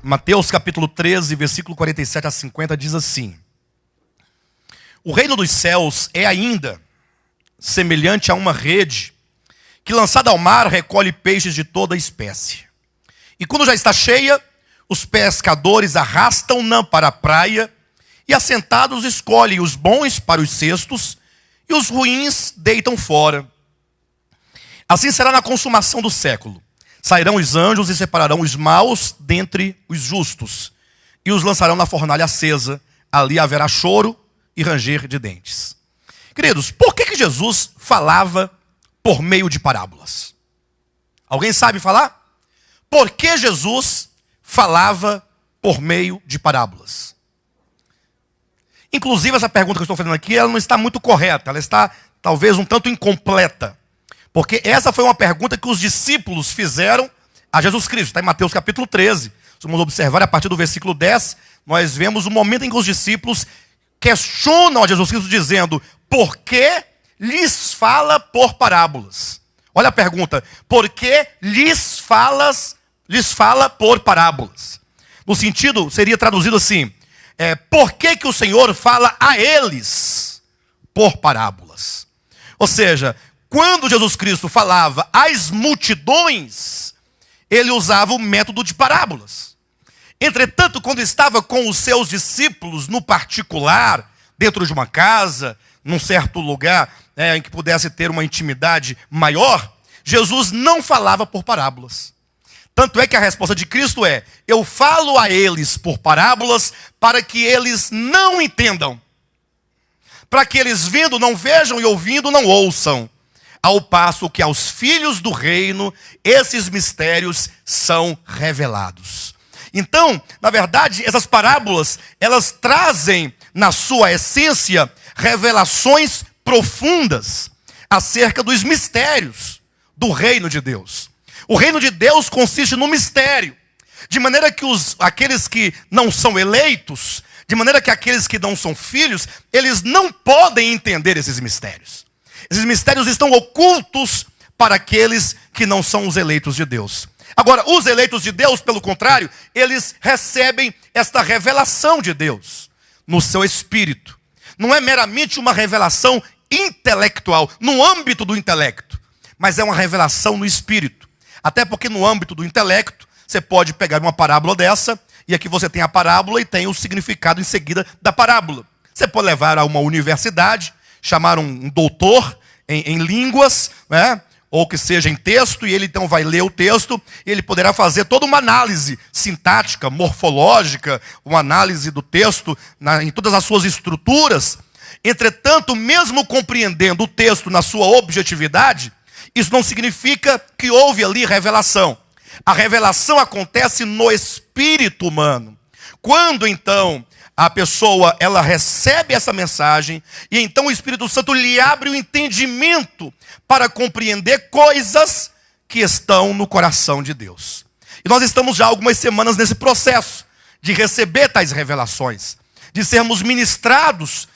Mateus capítulo 13, versículo 47 a 50 diz assim: o reino dos céus é ainda semelhante a uma rede que, lançada ao mar, recolhe peixes de toda espécie. E quando já está cheia, os pescadores arrastam-na para a praia e, assentados, escolhem os bons para os cestos e os ruins deitam fora. Assim será na consumação do século. Sairão os anjos e separarão os maus dentre os justos e os lançarão na fornalha acesa. Ali haverá choro e ranger de dentes. Queridos, por que Jesus falava por meio de parábolas? Alguém sabe falar? Por que Jesus falava por meio de parábolas? Inclusive, essa pergunta que eu estou fazendo aqui, ela não está muito correta. Ela está, talvez, um tanto incompleta. Porque essa foi uma pergunta que os discípulos fizeram a Jesus Cristo. Está em Mateus capítulo 13. Se vamos observar, a partir do versículo 10, nós vemos o momento em que os discípulos questionam a Jesus Cristo dizendo: por que lhes fala por parábolas? Olha a pergunta: por que lhes fala por parábolas? No sentido, seria traduzido assim: por que o Senhor fala a eles por parábolas? Ou seja, quando Jesus Cristo falava às multidões, ele usava o método de parábolas. Entretanto, quando estava com os seus discípulos no particular, dentro de uma casa, num certo lugar em que pudesse ter uma intimidade maior, Jesus não falava por parábolas. Tanto é que a resposta de Cristo é: eu falo a eles por parábolas para que eles não entendam. Para que eles vendo não vejam e ouvindo não ouçam. Ao passo que aos filhos do reino, esses mistérios são revelados. Então, na verdade, essas parábolas, elas trazem na sua essência revelações profundas acerca dos mistérios do reino de Deus. O reino de Deus consiste no mistério, de maneira que aqueles que não são eleitos, de maneira que aqueles que não são filhos, eles não podem entender esses mistérios. Esses mistérios estão ocultos para aqueles que não são os eleitos de Deus. Agora, os eleitos de Deus, pelo contrário, eles recebem esta revelação de Deus no seu espírito. Não é meramente uma revelação intelectual, no âmbito do intelecto, mas é uma revelação no espírito. Até porque no âmbito do intelecto, você pode pegar uma parábola dessa, e aqui você tem a parábola e tem o significado em seguida da parábola. Você pode levar a uma universidade, chamar um doutor em línguas, né? Ou que seja em texto, e ele então vai ler o texto, e ele poderá fazer toda uma análise sintática, morfológica, uma análise do texto em todas as suas estruturas. Entretanto, mesmo compreendendo o texto na sua objetividade, isso não significa que houve ali revelação. A revelação acontece no espírito humano. Quando então a pessoa, ela recebe essa mensagem, e então o Espírito Santo lhe abre o entendimento para compreender coisas que estão no coração de Deus. E nós estamos já há algumas semanas nesse processo de receber tais revelações, de sermos ministrados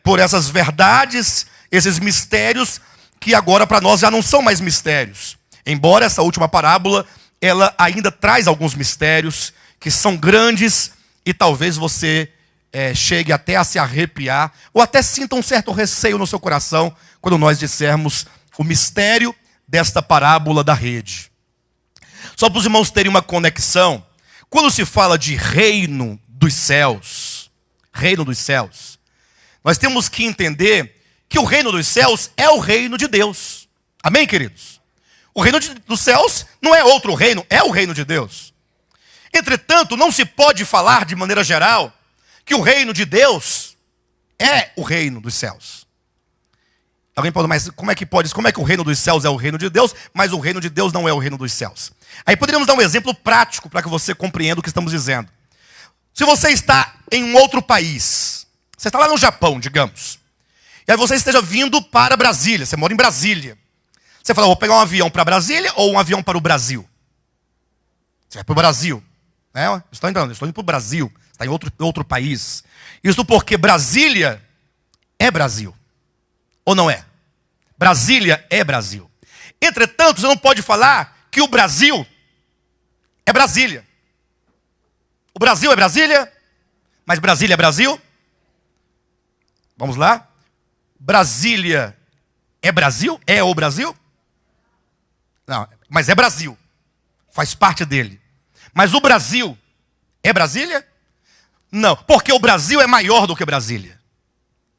por essas verdades, esses mistérios, que agora para nós já não são mais mistérios. Embora essa última parábola, ela ainda traz alguns mistérios que são grandes, e talvez você chegue até a se arrepiar, ou até sinta um certo receio no seu coração, quando nós dissermos o mistério desta parábola da rede. Só para os irmãos terem uma conexão, quando se fala de reino dos céus, nós temos que entender que o reino dos céus é o reino de Deus. Amém, queridos? O reino dos céus não é outro reino, é o reino de Deus. Entretanto, não se pode falar de maneira geral que o reino de Deus é o reino dos céus. Alguém pode, mas como é que o reino dos céus é o reino de Deus, mas o reino de Deus não é o reino dos céus? Aí poderíamos dar um exemplo prático para que você compreenda o que estamos dizendo. Se você está em um outro país, você está lá no Japão, digamos, e aí você esteja vindo para Brasília, você mora em Brasília. Você fala: vou pegar um avião para Brasília ou um avião para o Brasil? Você vai para o Brasil. Estou indo para o Brasil, está em outro país. Isso porque Brasília é Brasil. Ou não é? Brasília é Brasil. Entretanto, você não pode falar que o Brasil é Brasília. O Brasil é Brasília? Mas Brasília é Brasil? Vamos lá? Brasília é Brasil? É o Brasil? Não, mas é Brasil. Faz parte dele. Mas o Brasil é Brasília? Não, porque o Brasil é maior do que Brasília.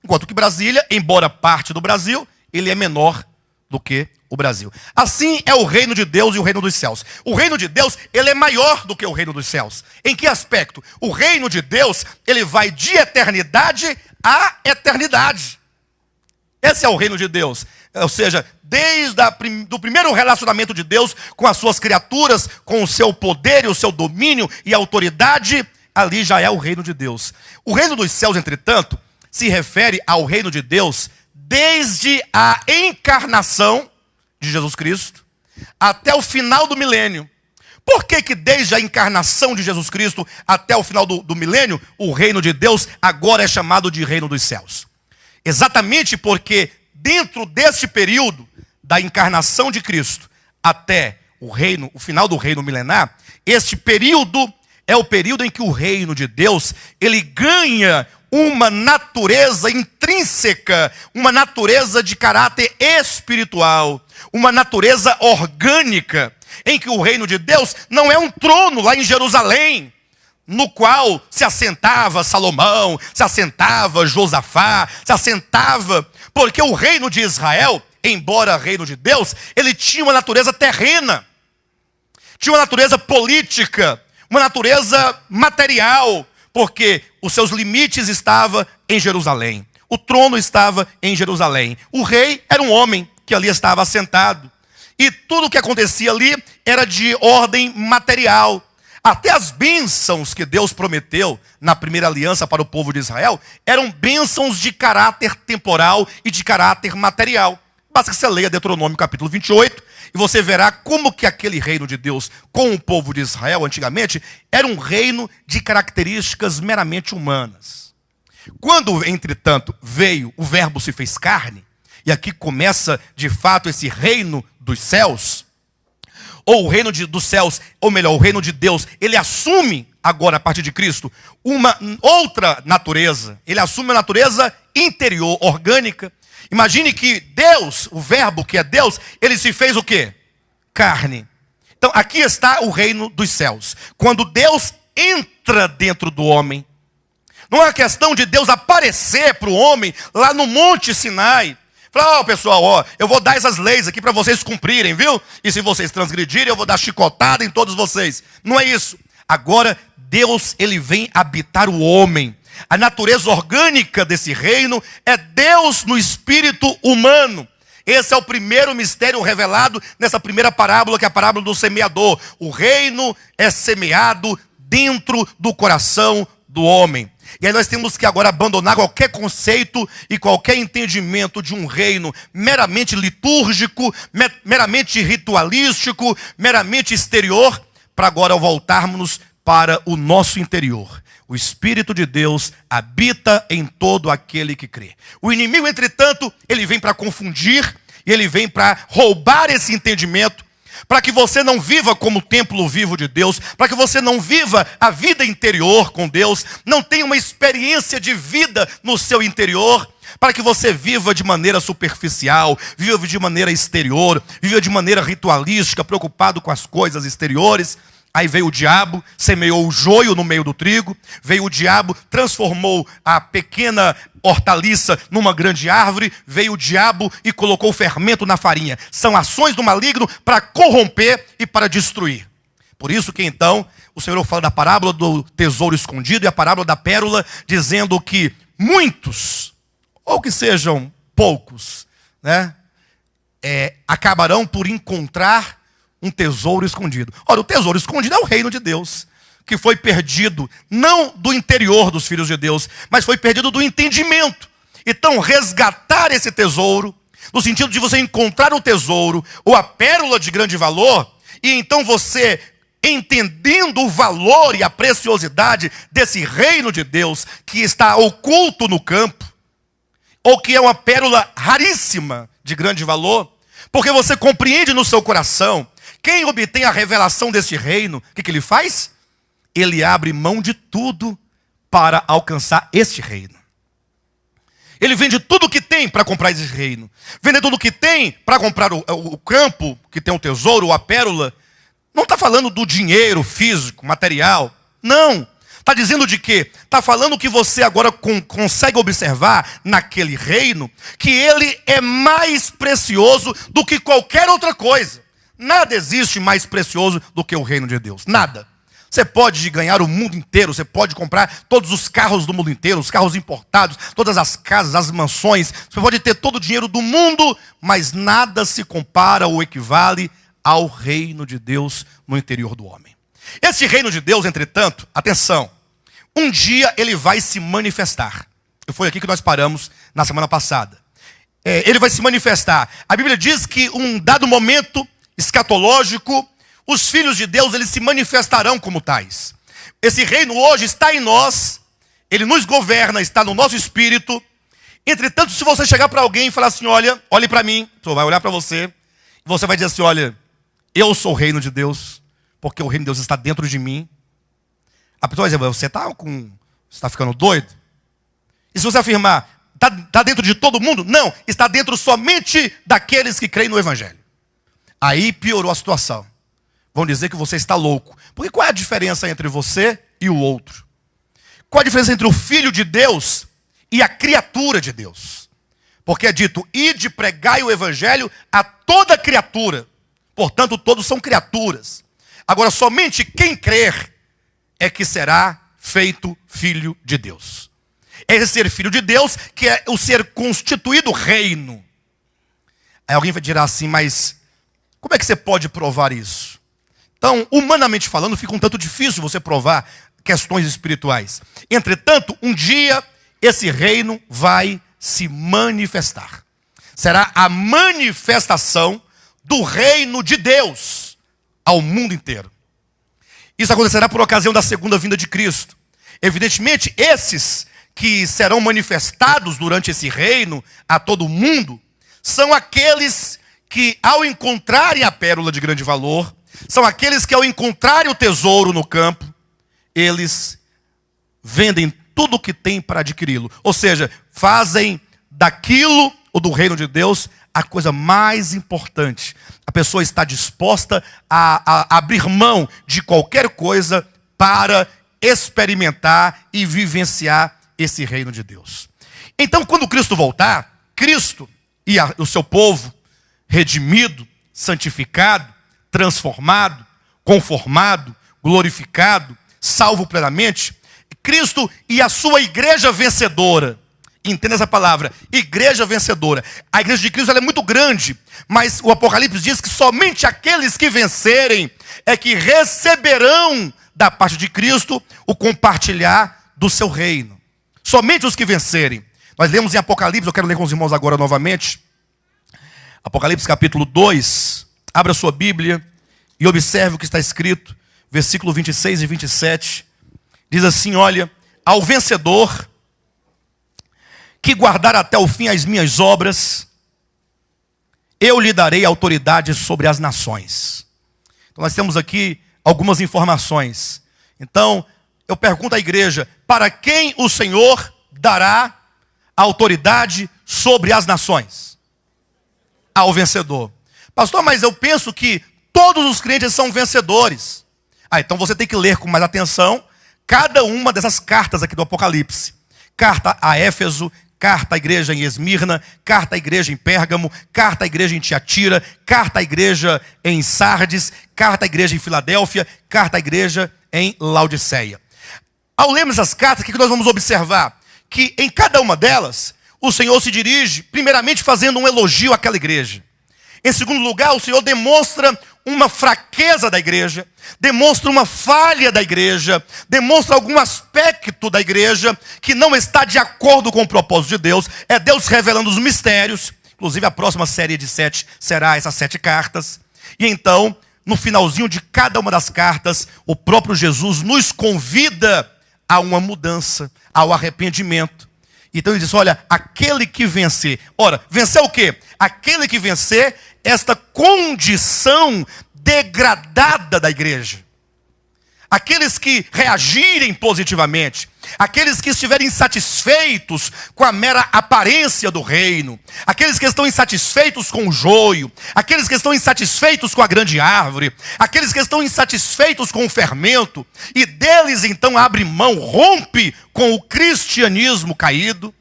Enquanto que Brasília, embora parte do Brasil, ele é menor do que o Brasil. Assim é o reino de Deus e o reino dos céus. O reino de Deus, ele é maior do que o reino dos céus. Em que aspecto? O reino de Deus, ele vai de eternidade a eternidade. Esse é o reino de Deus. Ou seja, desde do primeiro relacionamento de Deus com as suas criaturas, com o seu poder e o seu domínio e autoridade, ali já é o reino de Deus. O reino dos céus, entretanto, se refere ao reino de Deus desde a encarnação de Jesus Cristo até o final do milênio. Por que desde a encarnação de Jesus Cristo até o final do milênio, o reino de Deus agora é chamado de reino dos céus? Exatamente porque dentro deste período da encarnação de Cristo até o final do reino milenar, este período é o período em que o reino de Deus, ele ganha uma natureza intrínseca, uma natureza de caráter espiritual, uma natureza orgânica, em que o reino de Deus não é um trono lá em Jerusalém, no qual se assentava Salomão, se assentava Josafá, se assentava, porque o reino de Israel, embora reino de Deus, ele tinha uma natureza terrena, tinha uma natureza política, uma natureza material, porque os seus limites estavam em Jerusalém. O trono estava em Jerusalém. O rei era um homem que ali estava assentado. E tudo o que acontecia ali era de ordem material. Até as bênçãos que Deus prometeu na primeira aliança para o povo de Israel eram bênçãos de caráter temporal e de caráter material. Basta que você leia Deuteronômio capítulo 28 e você verá como que aquele reino de Deus com o povo de Israel antigamente era um reino de características meramente humanas. Quando, entretanto, veio, o verbo se fez carne, e aqui começa de fato esse reino dos céus, ou o reino dos céus, ou melhor, o reino de Deus, ele assume agora a partir de Cristo uma outra natureza, ele assume uma natureza interior, orgânica. Imagine que Deus, o verbo que é Deus, ele se fez o quê? Carne. Então aqui está o reino dos céus. Quando Deus entra dentro do homem, não é uma questão de Deus aparecer para o homem lá no Monte Sinai. Falar, pessoal, eu vou dar essas leis aqui para vocês cumprirem, viu? E se vocês transgredirem, eu vou dar chicotada em todos vocês. Não é isso. Agora, Deus, ele vem habitar o homem. A natureza orgânica desse reino é Deus no espírito humano. Esse é o primeiro mistério revelado nessa primeira parábola, que é a parábola do semeador. O reino é semeado dentro do coração do homem. E aí nós temos que agora abandonar qualquer conceito e qualquer entendimento de um reino meramente litúrgico, meramente ritualístico, meramente exterior, para agora voltarmos para o nosso interior. O Espírito de Deus habita em todo aquele que crê. O inimigo, entretanto, ele vem para confundir, e ele vem para roubar esse entendimento, para que você não viva como templo vivo de Deus, para que você não viva a vida interior com Deus, não tenha uma experiência de vida no seu interior, para que você viva de maneira superficial, viva de maneira exterior, viva de maneira ritualística, preocupado com as coisas exteriores. Aí veio o diabo, semeou o joio no meio do trigo, veio o diabo, transformou a pequena hortaliça numa grande árvore, veio o diabo e colocou o fermento na farinha. São ações do maligno para corromper e para destruir. Por isso que então o Senhor fala da parábola do tesouro escondido e a parábola da pérola, dizendo que muitos, ou que sejam poucos, né, acabarão por encontrar um tesouro escondido. Ora, o tesouro escondido é o reino de Deus, que foi perdido, não do interior dos filhos de Deus, mas foi perdido do entendimento. Então, resgatar esse tesouro, no sentido de você encontrar o tesouro, ou a pérola de grande valor, e então você, entendendo o valor e a preciosidade desse reino de Deus, que está oculto no campo, ou que é uma pérola raríssima de grande valor, porque você compreende no seu coração. Quem obtém a revelação deste reino, o que ele faz? ele abre mão de tudo para alcançar este reino. Ele vende tudo o que tem para comprar esse reino. Vende tudo o que tem para comprar o campo, que tem o tesouro, a pérola. Não está falando do dinheiro físico, material. Não. Está dizendo de quê? Está falando que você agora consegue observar naquele reino que ele é mais precioso do que qualquer outra coisa. Nada existe mais precioso do que o reino de Deus. Nada. Você pode ganhar o mundo inteiro, você pode comprar todos os carros do mundo inteiro, os carros importados, todas as casas, as mansões, você pode ter todo o dinheiro do mundo, mas nada se compara ou equivale ao reino de Deus no interior do homem. Esse reino de Deus, entretanto, atenção, um dia ele vai se manifestar. Foi aqui que nós paramos na semana passada. Ele vai se manifestar. A Bíblia diz que um dado momento escatológico, os filhos de Deus, eles se manifestarão como tais. Esse reino hoje está em nós, ele nos governa, está no nosso espírito. Entretanto, se você chegar para alguém e falar assim, olha, olhe para mim, a pessoa vai olhar para você, e você vai dizer assim, olha, eu sou o reino de Deus, porque o reino de Deus está dentro de mim. A pessoa vai dizer, você está ficando doido? E se você afirmar, está dentro de todo mundo? Não, está dentro somente daqueles que creem no Evangelho. Aí piorou a situação. Vão dizer que você está louco. Porque qual é a diferença entre você e o outro? Qual a diferença entre o filho de Deus e a criatura de Deus? Porque é dito, ide pregai o evangelho a toda criatura. Portanto, todos são criaturas. Agora, somente quem crer é que será feito filho de Deus. É esse ser filho de Deus que é o ser constituído reino. Aí alguém vai dizer assim, mas como é que você pode provar isso? Então, humanamente falando, fica um tanto difícil você provar questões espirituais. Entretanto, um dia, esse reino vai se manifestar. Será a manifestação do reino de Deus ao mundo inteiro. Isso acontecerá por ocasião da segunda vinda de Cristo. Evidentemente, esses que serão manifestados durante esse reino a todo mundo, são aqueles que, ao encontrarem a pérola de grande valor, são aqueles que, ao encontrarem o tesouro no campo, eles vendem tudo o que têm para adquiri-lo. Ou seja, fazem daquilo, ou do reino de Deus, a coisa mais importante. A pessoa está disposta a abrir mão de qualquer coisa para experimentar e vivenciar esse reino de Deus. Então, quando Cristo voltar, Cristo e o seu povo, redimido, santificado, transformado, conformado, glorificado, salvo plenamente, Cristo e a sua igreja vencedora. Entenda essa palavra, igreja vencedora. A igreja de Cristo ela é muito grande, mas o Apocalipse diz que somente aqueles que vencerem é que receberão da parte de Cristo o compartilhar do seu reino. Somente os que vencerem. Nós lemos em Apocalipse, eu quero ler com os irmãos agora novamente. Apocalipse capítulo 2, abra sua Bíblia e observe o que está escrito, versículo 26 e 27. Diz assim, olha, ao vencedor que guardar até o fim as minhas obras, eu lhe darei autoridade sobre as nações. Então nós temos aqui algumas informações. Então, eu pergunto à igreja, para quem o Senhor dará autoridade sobre as nações? Ao vencedor. Pastor, mas eu penso que todos os crentes são vencedores. Então você tem que ler com mais atenção cada uma dessas cartas aqui do Apocalipse. Carta a Éfeso, carta à igreja em Esmirna, carta à igreja em Pérgamo, carta à igreja em Tiatira, carta à igreja em Sardes, carta à igreja em Filadélfia, carta à igreja em Laodiceia. Ao lermos essas cartas, o que nós vamos observar? Que em cada uma delas, o Senhor se dirige, primeiramente fazendo um elogio àquela igreja. Em segundo lugar, o Senhor demonstra uma fraqueza da igreja, demonstra uma falha da igreja, demonstra algum aspecto da igreja que não está de acordo com o propósito de Deus. É Deus revelando os mistérios. Inclusive a próxima série de 7 será essas 7 cartas. E então, no finalzinho de cada uma das cartas, o próprio Jesus nos convida a uma mudança, ao arrependimento. Então ele diz, olha, aquele que vencer. Ora, vencer o quê? Aquele que vencer esta condição degradada da igreja. aqueles que reagirem positivamente, aqueles que estiverem insatisfeitos com a mera aparência do reino, aqueles que estão insatisfeitos com o joio, aqueles que estão insatisfeitos com a grande árvore, aqueles que estão insatisfeitos com o fermento, e deles então abre mão, rompe com o cristianismo caído,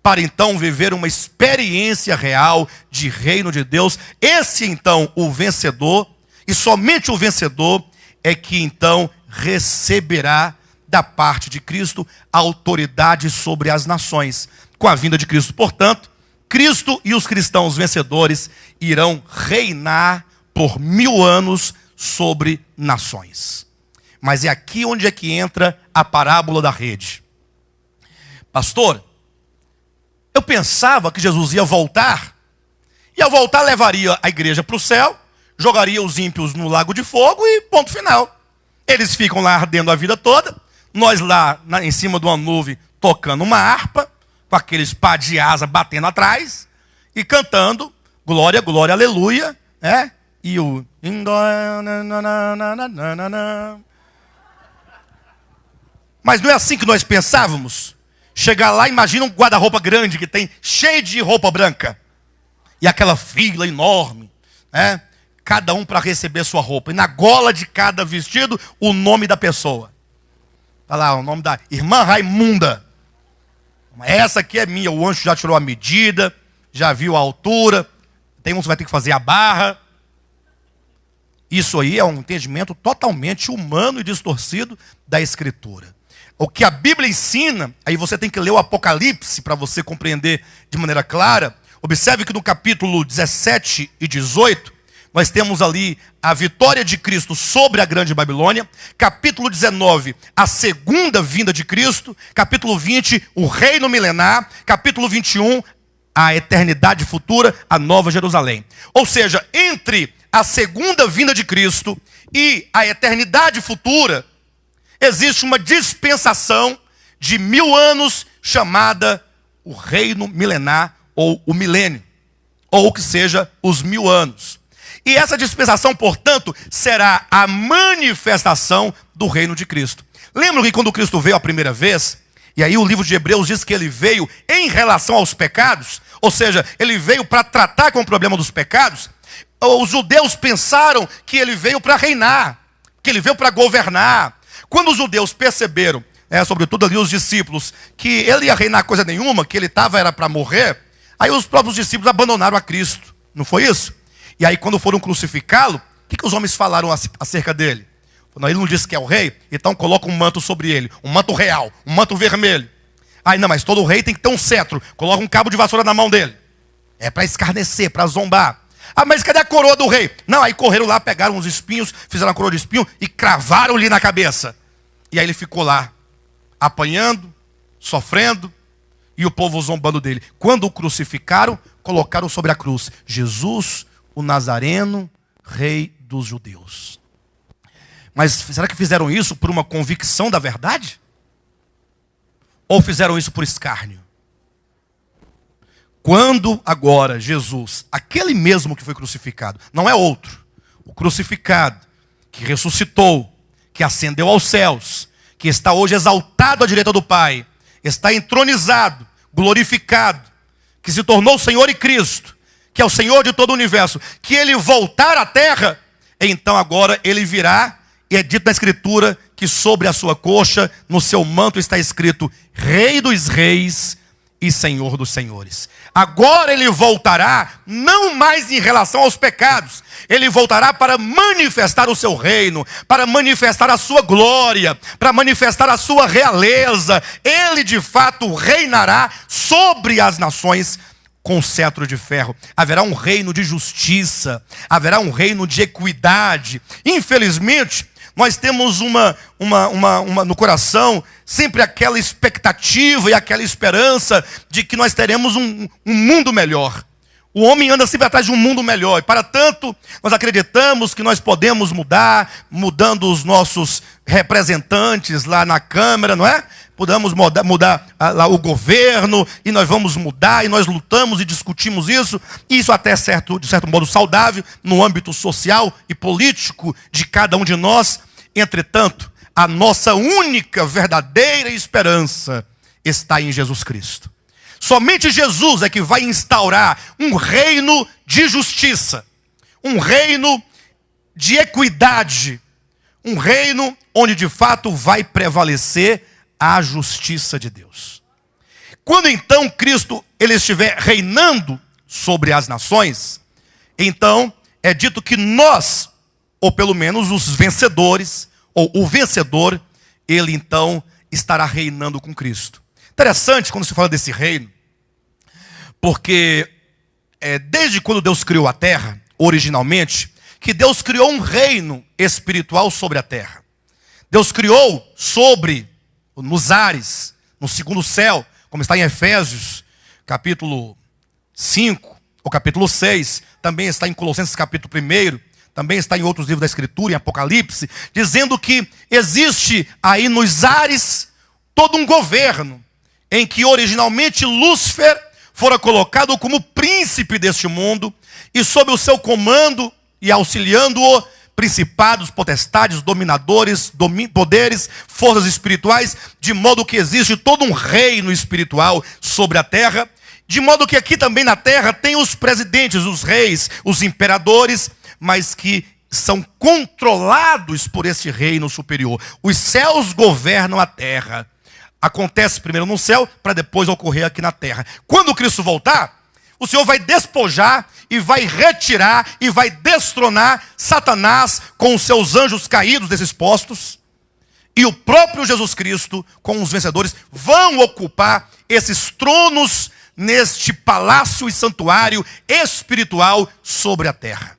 para então viver uma experiência real de reino de Deus. Esse então, o vencedor, e somente o vencedor é que então receberá da parte de Cristo a autoridade sobre as nações, com a vinda de Cristo. Portanto, Cristo e os cristãos vencedores irão reinar por 1000 anos sobre nações. Mas é aqui onde é que entra a parábola da rede. Pastor, eu pensava que Jesus ia voltar, e ao voltar levaria a igreja para o céu, jogaria os ímpios no lago de fogo e ponto final. Eles ficam lá ardendo a vida toda, nós lá em cima de uma nuvem tocando uma harpa, com aqueles pá de asa batendo atrás, e cantando glória, glória, aleluia, né? E o... Mas não é assim que nós pensávamos? Chegar lá, imagina um guarda-roupa grande que tem, cheio de roupa branca. E aquela fila enorme, né? Cada um para receber sua roupa. E na gola de cada vestido, o nome da pessoa. Está lá, o nome da irmã Raimunda. Essa aqui é minha, o anjo já tirou a medida, já viu a altura. Tem uns que vai ter que fazer a barra. Isso aí é um entendimento totalmente humano e distorcido da Escritura. O que a Bíblia ensina, aí você tem que ler o Apocalipse para você compreender de maneira clara. Observe que no capítulo 17 e 18, nós temos ali a vitória de Cristo sobre a grande Babilônia. Capítulo 19, a segunda vinda de Cristo. Capítulo 20, o reino milenar. Capítulo 21, a eternidade futura, a nova Jerusalém. Ou seja, entre a segunda vinda de Cristo e a eternidade futura, existe uma dispensação de 1000 anos chamada o reino milenar ou o milênio, ou que seja os 1000 anos. E essa dispensação, portanto, será a manifestação do reino de Cristo. Lembram que quando Cristo veio a primeira vez, e aí o livro de Hebreus diz que ele veio em relação aos pecados, ou seja, ele veio para tratar com o problema dos pecados. Os judeus pensaram que ele veio para reinar, que ele veio para governar. Quando os judeus perceberam, sobretudo ali os discípulos, que ele ia reinar coisa nenhuma, que ele era para morrer, aí os próprios discípulos abandonaram a Cristo. Não foi isso? E aí quando foram crucificá-lo, o que os homens falaram acerca dele? Não, ele não disse que é o rei, então coloca um manto sobre ele, um manto real, um manto vermelho. Aí não, mas todo rei tem que ter um cetro, coloca um cabo de vassoura na mão dele. É para escarnecer, para zombar. Ah, mas cadê a coroa do rei? Não, aí correram lá, pegaram uns espinhos, fizeram a coroa de espinho e cravaram-lhe na cabeça. E aí ele ficou lá, apanhando, sofrendo, e o povo zombando dele. Quando o crucificaram, colocaram sobre a cruz: Jesus, o Nazareno, rei dos judeus. Mas será que fizeram isso por uma convicção da verdade? Ou fizeram isso por escárnio? Quando agora Jesus, aquele mesmo que foi crucificado, não é outro, o crucificado, que ressuscitou, que ascendeu aos céus, que está hoje exaltado à direita do Pai, está entronizado, glorificado, que se tornou Senhor e Cristo, que é o Senhor de todo o universo, que ele voltar à terra, então agora ele virá, e é dito na Escritura que sobre a sua coxa, no seu manto está escrito: Rei dos Reis e Senhor dos Senhores. Agora ele voltará, não mais em relação aos pecados, ele voltará para manifestar o seu reino, para manifestar a sua glória, para manifestar a sua realeza. Ele de fato reinará sobre as nações com cetro de ferro. Haverá um reino de justiça, haverá um reino de equidade. Infelizmente, nós temos no coração sempre aquela expectativa e aquela esperança de que nós teremos um mundo melhor. O homem anda sempre atrás de um mundo melhor. E para tanto, nós acreditamos que nós podemos mudar, mudando os nossos representantes lá na Câmara, não é? Podemos mudar lá o governo, e nós vamos mudar, e nós lutamos e discutimos isso. E isso até de certo modo saudável, no âmbito social e político de cada um de nós. Entretanto, A nossa única verdadeira esperança está em Jesus Cristo. Somente Jesus é que vai instaurar um reino de justiça, um reino de equidade, um reino onde de fato vai prevalecer a justiça de Deus. Quando então Cristo ele estiver reinando sobre as nações, então é dito que nós, ou pelo menos os vencedores, ou o vencedor, ele então estará reinando com Cristo. Interessante quando se fala desse reino, porque desde quando Deus criou a terra, originalmente, que Deus criou um reino espiritual sobre a terra. Deus criou nos ares, no segundo céu, como está em Efésios, capítulo 5, ou capítulo 6, também está em Colossenses capítulo 1, também está em outros livros da Escritura, em Apocalipse, dizendo que existe aí nos ares todo um governo, em que originalmente Lúcifer fora colocado como príncipe deste mundo, e sob o seu comando e auxiliando-o, principados, potestades, dominadores, poderes, forças espirituais, de modo que existe todo um reino espiritual sobre a terra, de modo que aqui também na terra tem os presidentes, os reis, os imperadores, mas que são controlados por esse reino superior. Os céus governam a terra. Acontece primeiro no céu, para depois ocorrer aqui na terra. Quando Cristo voltar, o Senhor vai despojar e vai retirar e vai destronar Satanás com os seus anjos caídos desses postos. E o próprio Jesus Cristo, com os vencedores, vão ocupar esses tronos neste palácio e santuário espiritual sobre a terra.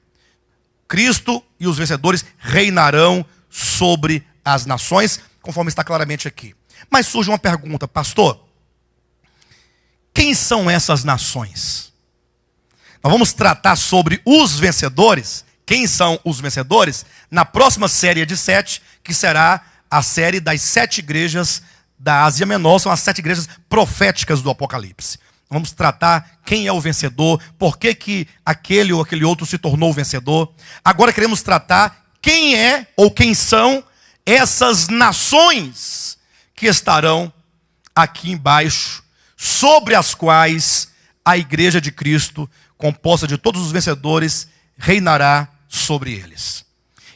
Cristo e os vencedores reinarão sobre as nações, conforme está claramente aqui. Mas surge uma pergunta, pastor: quem são essas nações? Nós vamos tratar sobre os vencedores, quem são os vencedores, na próxima série de 7, que será a série das 7 igrejas da Ásia Menor, são as 7 igrejas proféticas do Apocalipse. Vamos tratar quem é o vencedor, por que aquele ou aquele outro se tornou vencedor. Agora queremos tratar quem é ou quem são essas nações que estarão aqui embaixo, sobre as quais a igreja de Cristo, composta de todos os vencedores, reinará sobre eles.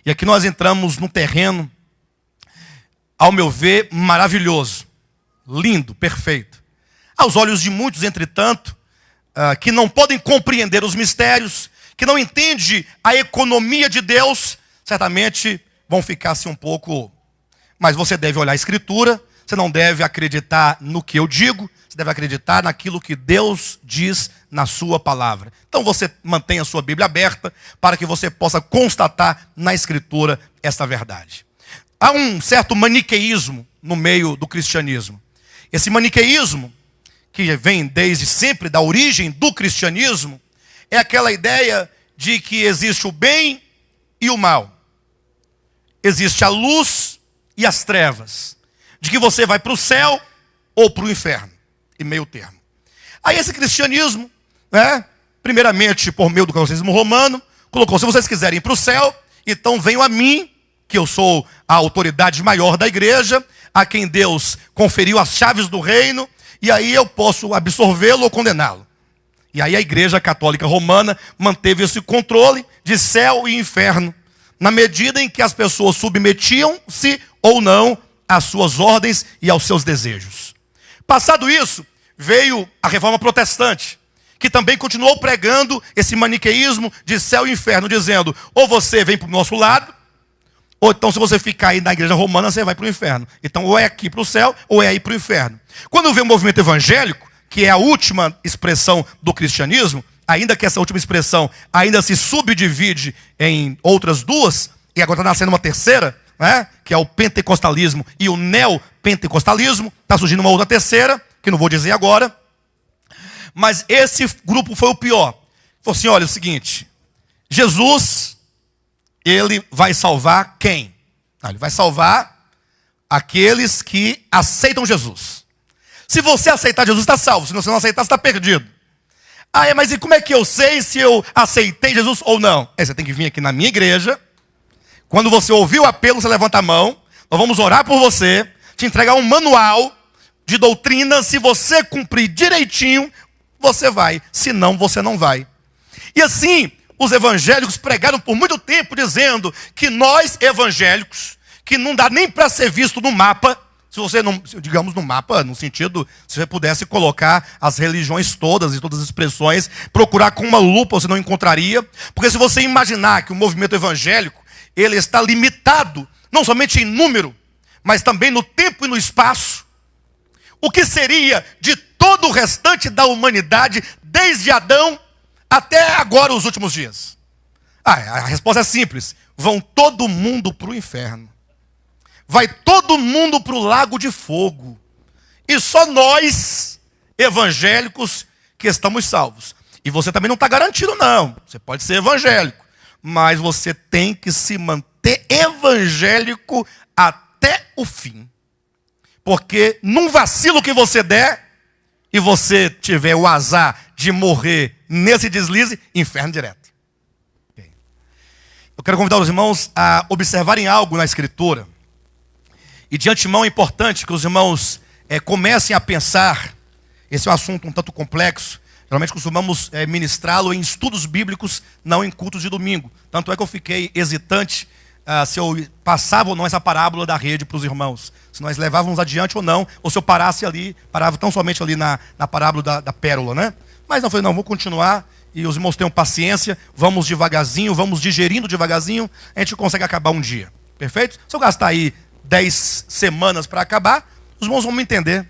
E aqui nós entramos num terreno, ao meu ver, maravilhoso, lindo, perfeito. Aos olhos de muitos, entretanto, que não podem compreender os mistérios, que não entendem a economia de Deus, certamente vão ficar assim um pouco... Mas você deve olhar a Escritura, você não deve acreditar no que eu digo, você deve acreditar naquilo que Deus diz na sua palavra. Então você mantenha a sua Bíblia aberta para que você possa constatar na Escritura esta verdade. Há um certo maniqueísmo no meio do cristianismo. Esse maniqueísmo, que vem desde sempre da origem do cristianismo, é aquela ideia de que existe o bem e o mal. Existe a luz e as trevas. De que você vai para o céu ou para o inferno. E meio termo. Aí esse cristianismo, primeiramente por meio do catolicismo romano, colocou: se vocês quiserem ir para o céu, então venham a mim, que eu sou a autoridade maior da igreja, a quem Deus conferiu as chaves do reino, e aí eu posso absorvê-lo ou condená-lo. E aí a igreja católica romana manteve esse controle de céu e inferno, na medida em que as pessoas submetiam-se ou não às suas ordens e aos seus desejos. Passado isso, veio a reforma protestante, que também continuou pregando esse maniqueísmo de céu e inferno, dizendo: ou você vem para o nosso lado, ou então se você ficar aí na igreja romana, você vai para o inferno. Então ou é aqui para o céu, ou é aí para o inferno. Quando vem o movimento evangélico, que é a última expressão do cristianismo, ainda que essa última expressão ainda se subdivide em outras duas, e agora está nascendo uma terceira, que é o pentecostalismo e o neopentecostalismo, está surgindo uma outra terceira, que não vou dizer agora, mas esse grupo foi o pior. Falou assim: olha, é o seguinte, Jesus, ele vai salvar quem? Ele vai salvar aqueles que aceitam Jesus. Se você aceitar Jesus, está salvo. Se você não aceitar, você está perdido. Mas e como é que eu sei se eu aceitei Jesus ou não? Você tem que vir aqui na minha igreja. Quando você ouvir o apelo, você levanta a mão. Nós vamos orar por você, te entregar um manual de doutrina. Se você cumprir direitinho, você vai. Se não, você não vai. E assim, os evangélicos pregaram por muito tempo dizendo que nós evangélicos, que não dá nem para ser visto no mapa, se você não, digamos no mapa, no sentido, se você pudesse colocar as religiões todas e todas as expressões, procurar com uma lupa você não encontraria, porque se você imaginar que o movimento evangélico, ele está limitado, não somente em número, mas também no tempo e no espaço, o que seria de todo o restante da humanidade, desde Adão até agora os últimos dias? A resposta é simples: vão todo mundo para o inferno. Vai todo mundo para o lago de fogo. E só nós, evangélicos, que estamos salvos. E você também não está garantido, não. Você pode ser evangélico, mas você tem que se manter evangélico até o fim. Porque num vacilo que você der, e você tiver o azar de morrer nesse deslize, inferno direto. Eu quero convidar os irmãos a observarem algo na Escritura. E de antemão é importante que os irmãos comecem a pensar. Esse é um assunto um tanto complexo. Geralmente costumamos ministrá-lo em estudos bíblicos, não em cultos de domingo. Tanto é que eu fiquei hesitante se eu passava ou não essa parábola da rede para os irmãos. Se nós levávamos adiante ou não, ou se eu parasse ali, parava tão somente ali na parábola da pérola, né? Mas não, falei, não, vou continuar. E os irmãos tenham paciência, vamos devagarzinho, vamos digerindo devagarzinho, a gente consegue acabar um dia. Perfeito? Se eu gastar aí 10 semanas para acabar, os irmãos vão me entender.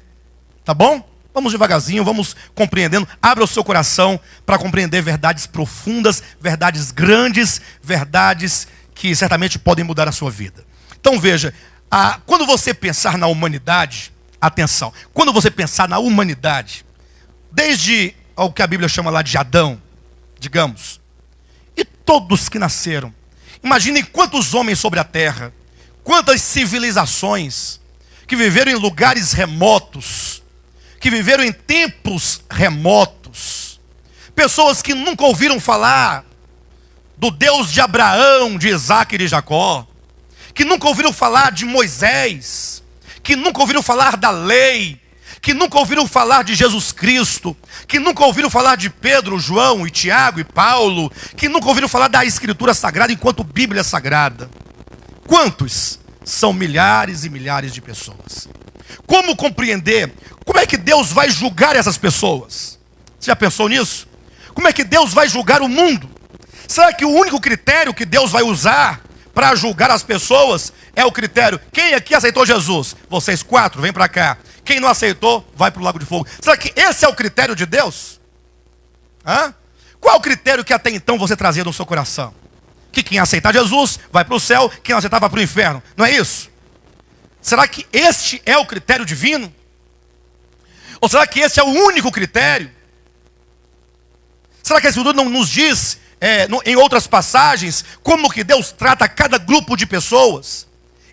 Tá bom? Vamos devagarzinho, vamos compreendendo. Abra o seu coração para compreender verdades profundas, verdades grandes, verdades que certamente podem mudar a sua vida. Então veja, quando você pensar na humanidade, atenção, quando você pensar na humanidade, desde o que a Bíblia chama lá de Adão, digamos, e todos que nasceram, imaginem quantos homens sobre a terra, quantas civilizações que viveram em lugares remotos, que viveram em tempos remotos, pessoas que nunca ouviram falar do Deus de Abraão, de Isaac e de Jacó, que nunca ouviram falar de Moisés, que nunca ouviram falar da lei, que nunca ouviram falar de Jesus Cristo, que nunca ouviram falar de Pedro, João e Tiago e Paulo, que nunca ouviram falar da Escritura Sagrada enquanto Bíblia é sagrada. Quantos? São milhares e milhares de pessoas. Como compreender? Como é que Deus vai julgar essas pessoas? Você já pensou nisso? Como é que Deus vai julgar o mundo? Será que o único critério que Deus vai usar para julgar as pessoas é o critério: quem aqui aceitou Jesus? Vocês 4, vem para cá. Quem não aceitou, vai para o lago de fogo. Será que esse é o critério de Deus? Qual é o critério que até então você trazia no seu coração? Que quem aceitar Jesus vai para o céu, quem não aceitar vai para o inferno. Não é isso? Será que este é o critério divino? Ou será que esse é o único critério? Será que a Escritura não nos diz, em outras passagens, como que Deus trata cada grupo de pessoas?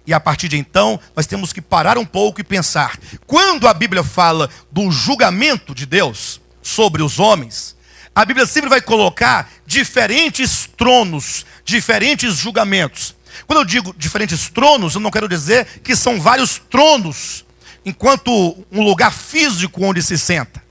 E a partir de então, nós temos que parar um pouco e pensar. Quando a Bíblia fala do julgamento de Deus sobre os homens, a Bíblia sempre vai colocar diferentes tronos, diferentes julgamentos. Quando eu digo diferentes tronos, eu não quero dizer que são vários tronos, enquanto um lugar físico onde se senta.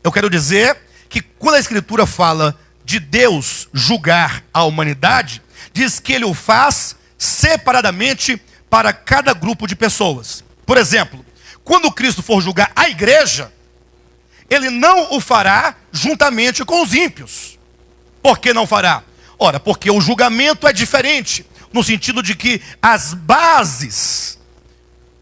Eu quero dizer que quando a Escritura fala de Deus julgar a humanidade, diz que Ele o faz separadamente para cada grupo de pessoas. Por exemplo, quando Cristo for julgar a igreja, Ele não o fará juntamente com os ímpios. Por que não fará? Ora, porque o julgamento é diferente, no sentido de que as bases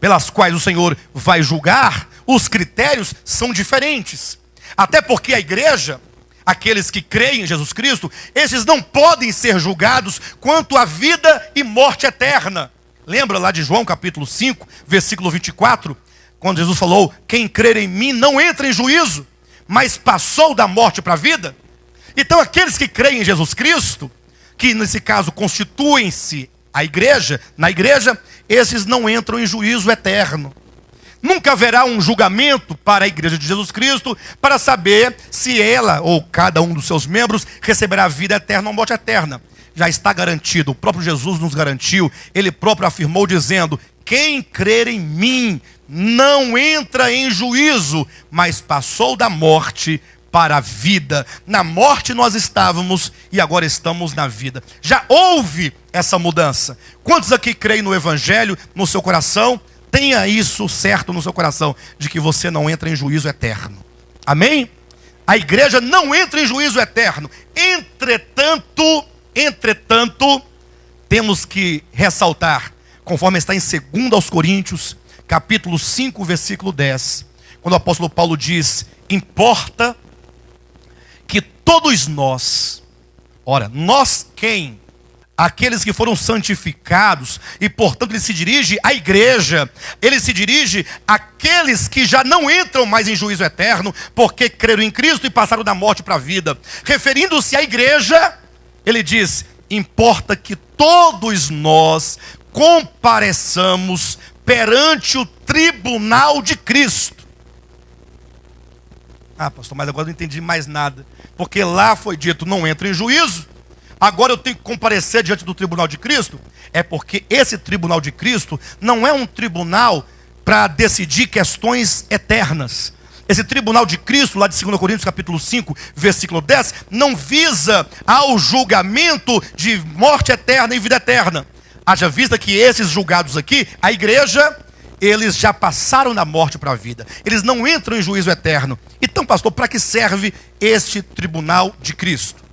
pelas quais o Senhor vai julgar, os critérios são diferentes. Até porque a igreja, aqueles que creem em Jesus Cristo, esses não podem ser julgados quanto à vida e morte eterna. Lembra lá de João capítulo 5, versículo 24, quando Jesus falou: quem crer em mim não entra em juízo, mas passou da morte para a vida? Então aqueles que creem em Jesus Cristo, que nesse caso constituem-se a igreja, na igreja, esses não entram em juízo eterno. Nunca haverá um julgamento para a igreja de Jesus Cristo para saber se ela ou cada um dos seus membros receberá vida eterna ou morte eterna. já está garantido. O próprio Jesus nos garantiu. Ele próprio afirmou dizendo: quem crer em mim não entra em juízo, mas passou da morte para a vida. Na morte nós estávamos e agora estamos na vida. Já houve essa mudança. Quantos aqui creem no Evangelho, no seu coração? Tenha isso certo no seu coração, de que você não entra em juízo eterno. Amém? A igreja não entra em juízo eterno. Entretanto, temos que ressaltar, conforme está em 2 Coríntios, capítulo 5, versículo 10, quando o apóstolo Paulo diz: importa que todos nós, ora, nós quem? Aqueles que foram santificados, e portanto ele se dirige à igreja, ele se dirige àqueles que já não entram mais em juízo eterno, porque creram em Cristo e passaram da morte para a vida. Referindo-se à igreja, ele diz: importa que todos nós compareçamos perante o tribunal de Cristo. Ah, pastor, mas agora não entendi mais nada, porque lá foi dito: não entra em juízo. Agora eu tenho que comparecer diante do tribunal de Cristo. É porque esse tribunal de Cristo não é um tribunal para decidir questões eternas. Esse tribunal de Cristo, lá de 2 Coríntios capítulo 5, versículo 10, não visa ao julgamento de morte eterna e vida eterna. Haja vista que esses julgados aqui, a igreja, eles já passaram da morte para a vida. Eles não entram em juízo eterno. Então, pastor, para que serve este tribunal de Cristo?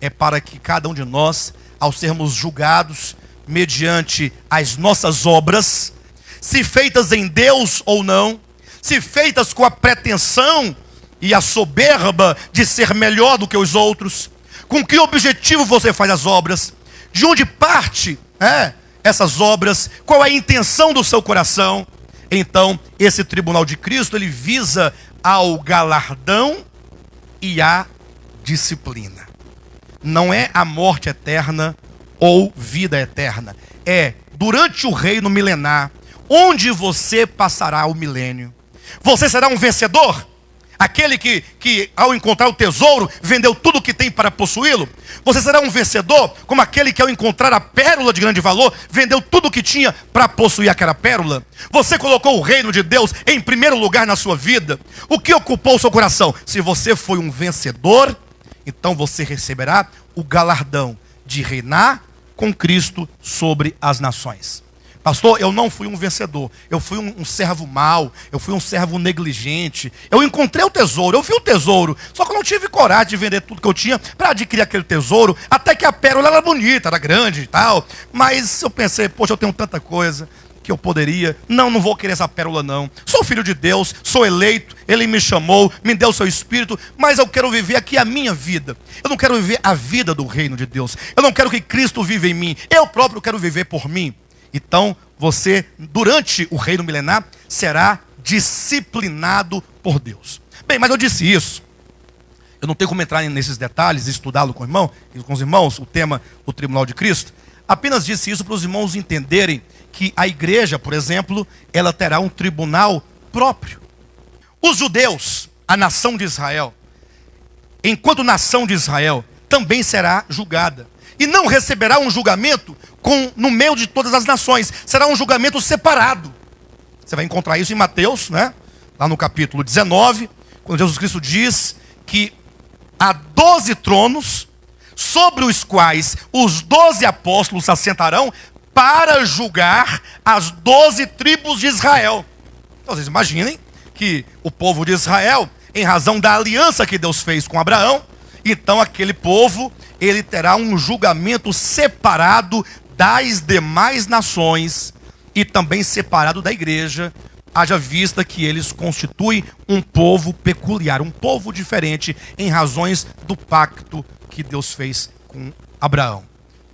É para que cada um de nós, ao sermos julgados mediante as nossas obras, se feitas em Deus ou não, se feitas com a pretensão e a soberba de ser melhor do que os outros, com que objetivo você faz as obras, de onde parte essas obras, qual é a intenção do seu coração. Então, esse tribunal de Cristo, ele visa ao galardão e à disciplina. Não é a morte eterna ou vida eterna. É durante o reino milenar, onde você passará o milênio. Você será um vencedor? Aquele que ao encontrar o tesouro, vendeu tudo o que tem para possuí-lo? Você será um vencedor como aquele que ao encontrar a pérola de grande valor, vendeu tudo o que tinha para possuir aquela pérola? Você colocou o reino de Deus em primeiro lugar na sua vida? O que ocupou o seu coração? Se você foi um vencedor, então você receberá o galardão de reinar com Cristo sobre as nações. Pastor, eu não fui um vencedor, eu fui um servo mau, eu fui um servo negligente. Eu encontrei o tesouro, eu vi o tesouro, só que eu não tive coragem de vender tudo que eu tinha para adquirir aquele tesouro, até que a pérola era bonita, era grande e tal. Mas eu pensei: poxa, eu tenho tanta coisa que eu poderia, não vou querer essa pérola não. Sou filho de Deus, sou eleito, Ele me chamou, me deu o seu Espírito, mas eu quero viver aqui a minha vida. Eu não quero viver a vida do reino de Deus. Eu não quero que Cristo viva em mim, eu próprio quero viver por mim. Então, você, durante o reino milenar, será disciplinado por Deus. Bem, mas eu disse isso. Eu não tenho como entrar nesses detalhes, estudá-lo com o irmão, e com os irmãos, o tema, o tribunal de Cristo. Apenas disse isso para os irmãos entenderem que a igreja, por exemplo, ela terá um tribunal próprio. Os judeus, a nação de Israel, enquanto nação de Israel, também será julgada. E não receberá um julgamento no meio de todas as nações. Será um julgamento separado. Você vai encontrar isso em Mateus, lá no capítulo 19, quando Jesus Cristo diz que há 12 tronos, sobre os quais os 12 apóstolos se assentarão para julgar as 12 tribos de Israel. Então vocês imaginem que o povo de Israel, em razão da aliança que Deus fez com Abraão, então aquele povo, ele terá um julgamento separado das demais nações e também separado da igreja, haja vista que eles constituem um povo peculiar, um povo diferente em razões do pacto que Deus fez com Abraão,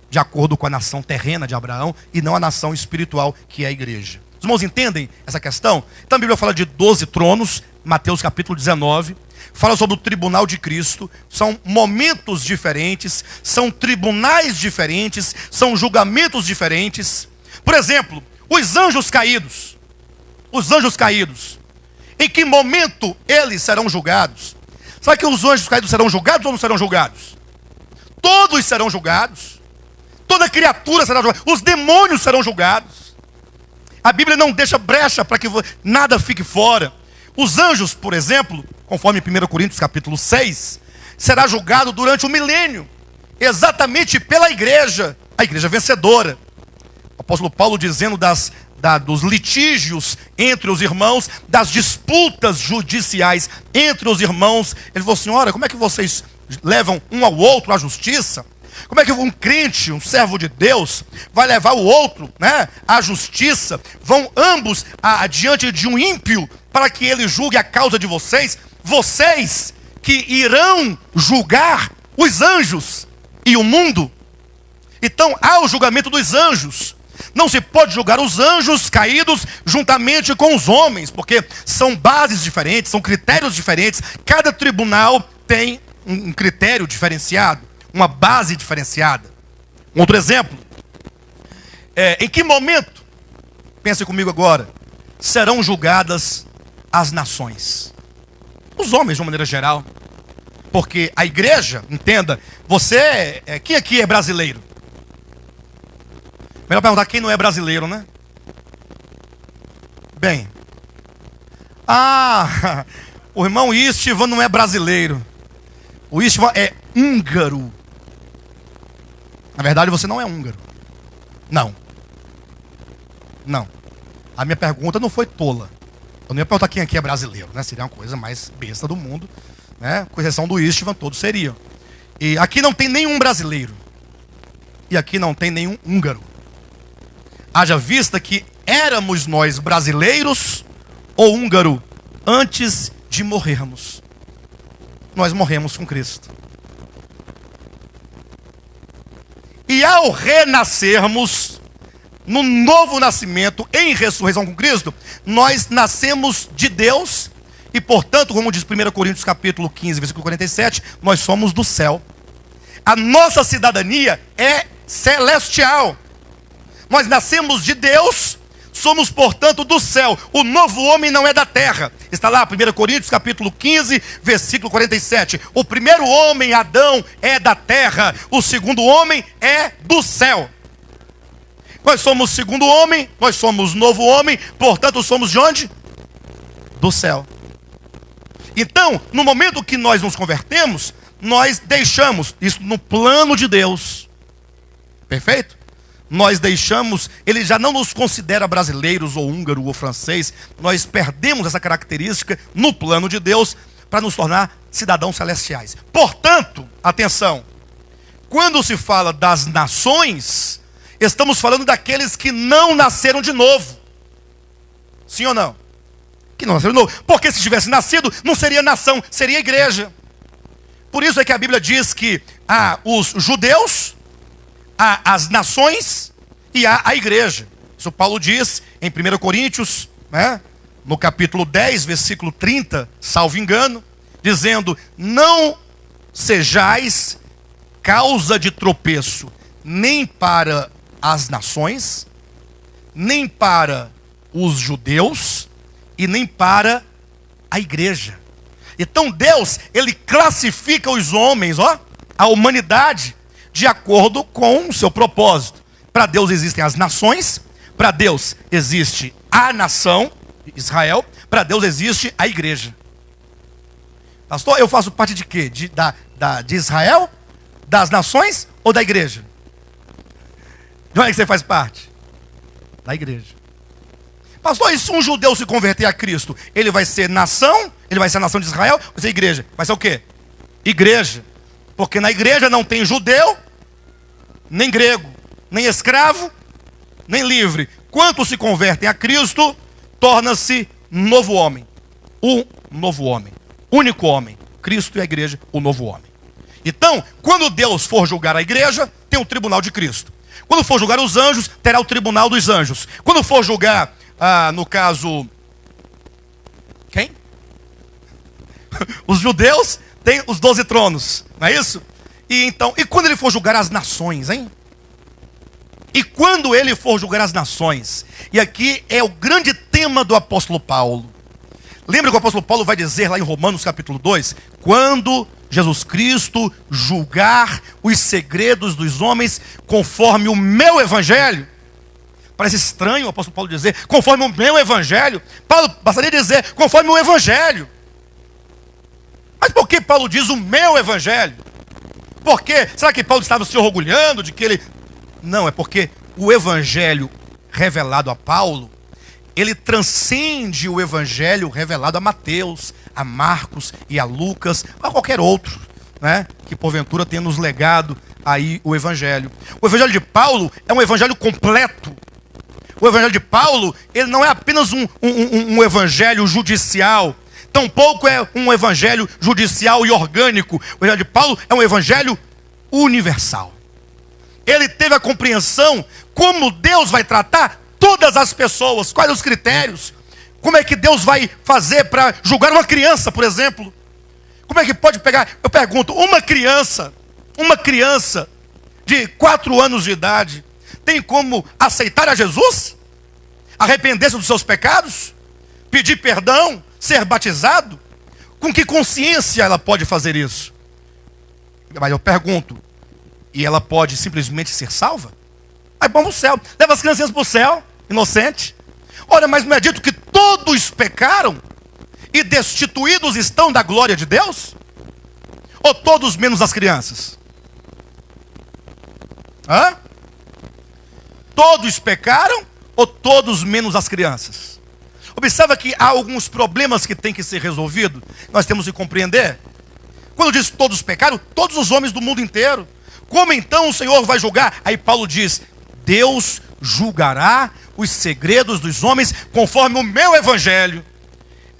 de acordo com a nação terrena de Abraão e não a nação espiritual que é a igreja. Os irmãos entendem essa questão? Então a Bíblia fala de 12 tronos, Mateus capítulo 19, fala sobre o tribunal de Cristo. São momentos diferentes, são tribunais diferentes, são julgamentos diferentes. Por exemplo, os anjos caídos. Os anjos caídos, em que momento eles serão julgados? Será que os anjos caídos serão julgados ou não serão julgados? Todos serão julgados. Toda criatura será julgada. Os demônios serão julgados. A Bíblia não deixa brecha para que nada fique fora. Os anjos, por exemplo, conforme 1 Coríntios capítulo 6, será julgado durante o milênio, exatamente pela igreja, a igreja vencedora. O apóstolo Paulo dizendo dos litígios entre os irmãos, das disputas judiciais entre os irmãos. Ele falou assim: olha, como é que vocês levam um ao outro à justiça? Como é que um crente, um servo de Deus, vai levar o outro, né, à justiça? Vão ambos diante de um ímpio para que ele julgue a causa de vocês? Vocês que irão julgar os anjos e o mundo. Então há o julgamento dos anjos. Não se pode julgar os anjos caídos juntamente com os homens, porque são bases diferentes, são critérios diferentes. Cada tribunal tem um critério diferenciado, uma base diferenciada. Um outro exemplo. Em que momento, pense comigo agora, serão julgadas as nações? Os homens, de uma maneira geral. Porque a igreja, entenda, quem aqui é brasileiro? Melhor perguntar quem não é brasileiro, né? Bem. O irmão Istvan não é brasileiro. O Istvan é húngaro. Na verdade, você não é húngaro. Não. A minha pergunta não foi tola. Eu não ia perguntar quem aqui é brasileiro, né? Seria uma coisa mais besta do mundo, né? Com exceção do Istvan, todos seriam. E aqui não tem nenhum brasileiro. E aqui não tem nenhum húngaro. Haja vista que éramos nós brasileiros ou húngaro antes de morrermos. Nós morremos com Cristo. E ao renascermos, no novo nascimento, em ressurreição com Cristo, nós nascemos de Deus e, portanto, como diz 1 Coríntios capítulo 15, versículo 47, nós somos do céu. A nossa cidadania é celestial. Nós nascemos de Deus, somos, portanto, do céu. O novo homem não é da terra. Está lá, 1 Coríntios, capítulo 15, versículo 47. O primeiro homem, Adão, é da terra. O segundo homem é do céu. Nós somos segundo homem, nós somos novo homem, portanto, somos de onde? Do céu. Então, no momento que nós nos convertemos, nós deixamos isso no plano de Deus. Perfeito? Nós deixamos, ele já não nos considera brasileiros ou húngaro ou francês. Nós perdemos essa característica no plano de Deus para nos tornar cidadãos celestiais. Portanto, atenção, quando se fala das nações, estamos falando daqueles que não nasceram de novo. Sim ou não? Que não nasceram de novo. Porque se tivesse nascido, não seria nação, seria igreja. Por isso é que a Bíblia diz que há os judeus, há as nações e há a igreja. Isso Paulo diz em 1 Coríntios, né, no capítulo 10, versículo 30, salvo engano, dizendo: não sejais causa de tropeço, nem para as nações, nem para os judeus, e nem para a igreja. Então Deus, ele classifica os homens, a humanidade, de acordo com o seu propósito. Para Deus existem as nações, para Deus existe a nação, Israel, para Deus existe a igreja. Pastor, eu faço parte de quê? De Israel, das nações ou da igreja? De onde é que você faz parte? Da igreja. Pastor, e se um judeu se converter a Cristo, ele vai ser nação? Ele vai ser a nação de Israel? Vai ser igreja? Vai ser o quê? Igreja. Porque na igreja não tem judeu, nem grego, nem escravo, nem livre. Quantos se convertem a Cristo, torna-se novo homem. Um novo homem. Único homem. Cristo e a igreja, o novo homem. Então, quando Deus for julgar a igreja, tem o tribunal de Cristo. Quando for julgar os anjos, terá o tribunal dos anjos. Quando for julgar, no caso, quem? Os judeus têm os 12 tronos, não é isso? E quando ele for julgar as nações, hein? E quando ele for julgar as nações, e aqui é o grande tema do apóstolo Paulo. Lembra que o apóstolo Paulo vai dizer lá em Romanos capítulo 2? Quando Jesus Cristo julgar os segredos dos homens conforme o meu evangelho. Parece estranho o apóstolo Paulo dizer, conforme o meu evangelho. Paulo bastaria dizer, conforme o evangelho. Mas por que Paulo diz o meu evangelho? Por quê? Será que Paulo estava se orgulhando de que ele... Não, é porque o evangelho revelado a Paulo, ele transcende o evangelho revelado a Mateus, a Marcos e a Lucas, a qualquer outro, né, que porventura tenha nos legado aí o evangelho. O evangelho de Paulo é um evangelho completo. O evangelho de Paulo, ele não é apenas um evangelho judicial, tampouco é um evangelho judicial e orgânico. O evangelho de Paulo é um evangelho universal. Ele teve a compreensão como Deus vai tratar todas as pessoas, quais os critérios, como é que Deus vai fazer para julgar uma criança, por exemplo. Como é que pode pegar, eu pergunto, uma criança de 4 anos de idade, tem como aceitar a Jesus? Arrepender-se dos seus pecados? Pedir perdão? Ser batizado? Com que consciência ela pode fazer isso? Mas eu pergunto, e ela pode simplesmente ser salva? Aí vamos para o céu, leva as criancinhas para o céu, inocente. Ora, mas não é dito que todos pecaram e destituídos estão da glória de Deus? Ou todos menos as crianças? Hã? Todos pecaram ou todos menos as crianças? Observa que há alguns problemas que têm que ser resolvidos. Nós temos que compreender. Quando diz todos pecaram, todos os homens do mundo inteiro. Como então o Senhor vai julgar? Aí Paulo diz, Deus julgará os segredos dos homens conforme o meu evangelho.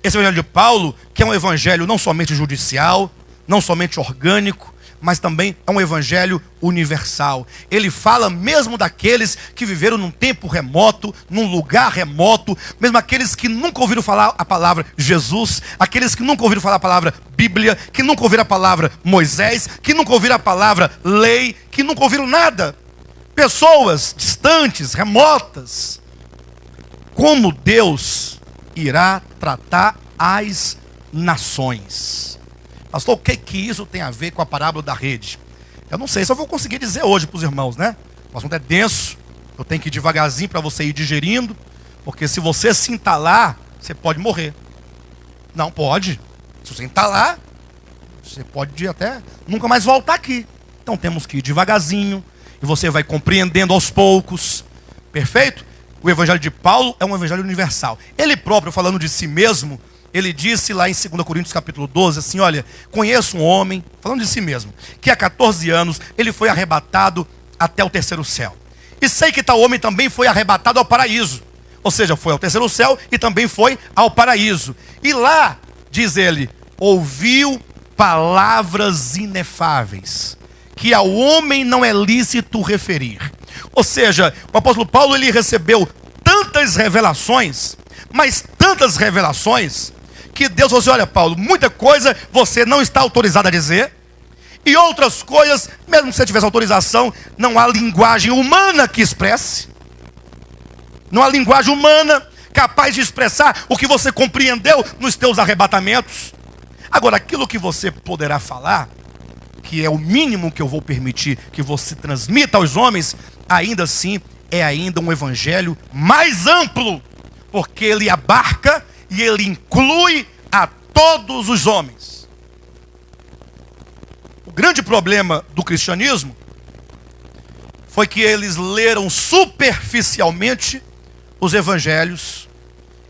Esse evangelho de Paulo, que é um evangelho não somente judicial, não somente orgânico, mas também é um evangelho universal. Ele fala mesmo daqueles que viveram num tempo remoto, num lugar remoto, mesmo aqueles que nunca ouviram falar a palavra Jesus, aqueles que nunca ouviram falar a palavra Bíblia, que nunca ouviram a palavra Moisés, que nunca ouviram a palavra lei, que nunca ouviram nada. Pessoas distantes, remotas. Como Deus irá tratar as nações? Pastor, o que isso tem a ver com a parábola da rede? Eu não sei se eu vou conseguir dizer hoje para os irmãos, né? O assunto é denso, eu tenho que ir devagarzinho para você ir digerindo, porque se você se entalar, você pode morrer. Não pode. Se você entalar, você pode até nunca mais voltar aqui. Então temos que ir devagarzinho, e você vai compreendendo aos poucos. Perfeito? O evangelho de Paulo é um evangelho universal. Ele próprio, falando de si mesmo, ele disse lá em 2 Coríntios capítulo 12, assim, olha, conheço um homem, falando de si mesmo, que há 14 anos ele foi arrebatado até o 3º céu. E sei que tal homem também foi arrebatado ao paraíso. Ou seja, foi ao 3º céu e também foi ao paraíso. E lá, diz ele, ouviu palavras inefáveis, que ao homem não é lícito referir. Ou seja, o apóstolo Paulo, ele recebeu tantas revelações, mas tantas revelações, que Deus falou assim, olha Paulo, muita coisa você não está autorizado a dizer, e outras coisas, mesmo que você tivesse autorização, não há linguagem humana que expresse, não há linguagem humana capaz de expressar o que você compreendeu nos teus arrebatamentos. Agora, aquilo que você poderá falar, que é o mínimo que eu vou permitir que você transmita aos homens, ainda assim, é ainda um evangelho mais amplo, porque ele abarca e ele inclui a todos os homens. O grande problema do cristianismo foi que eles leram superficialmente os evangelhos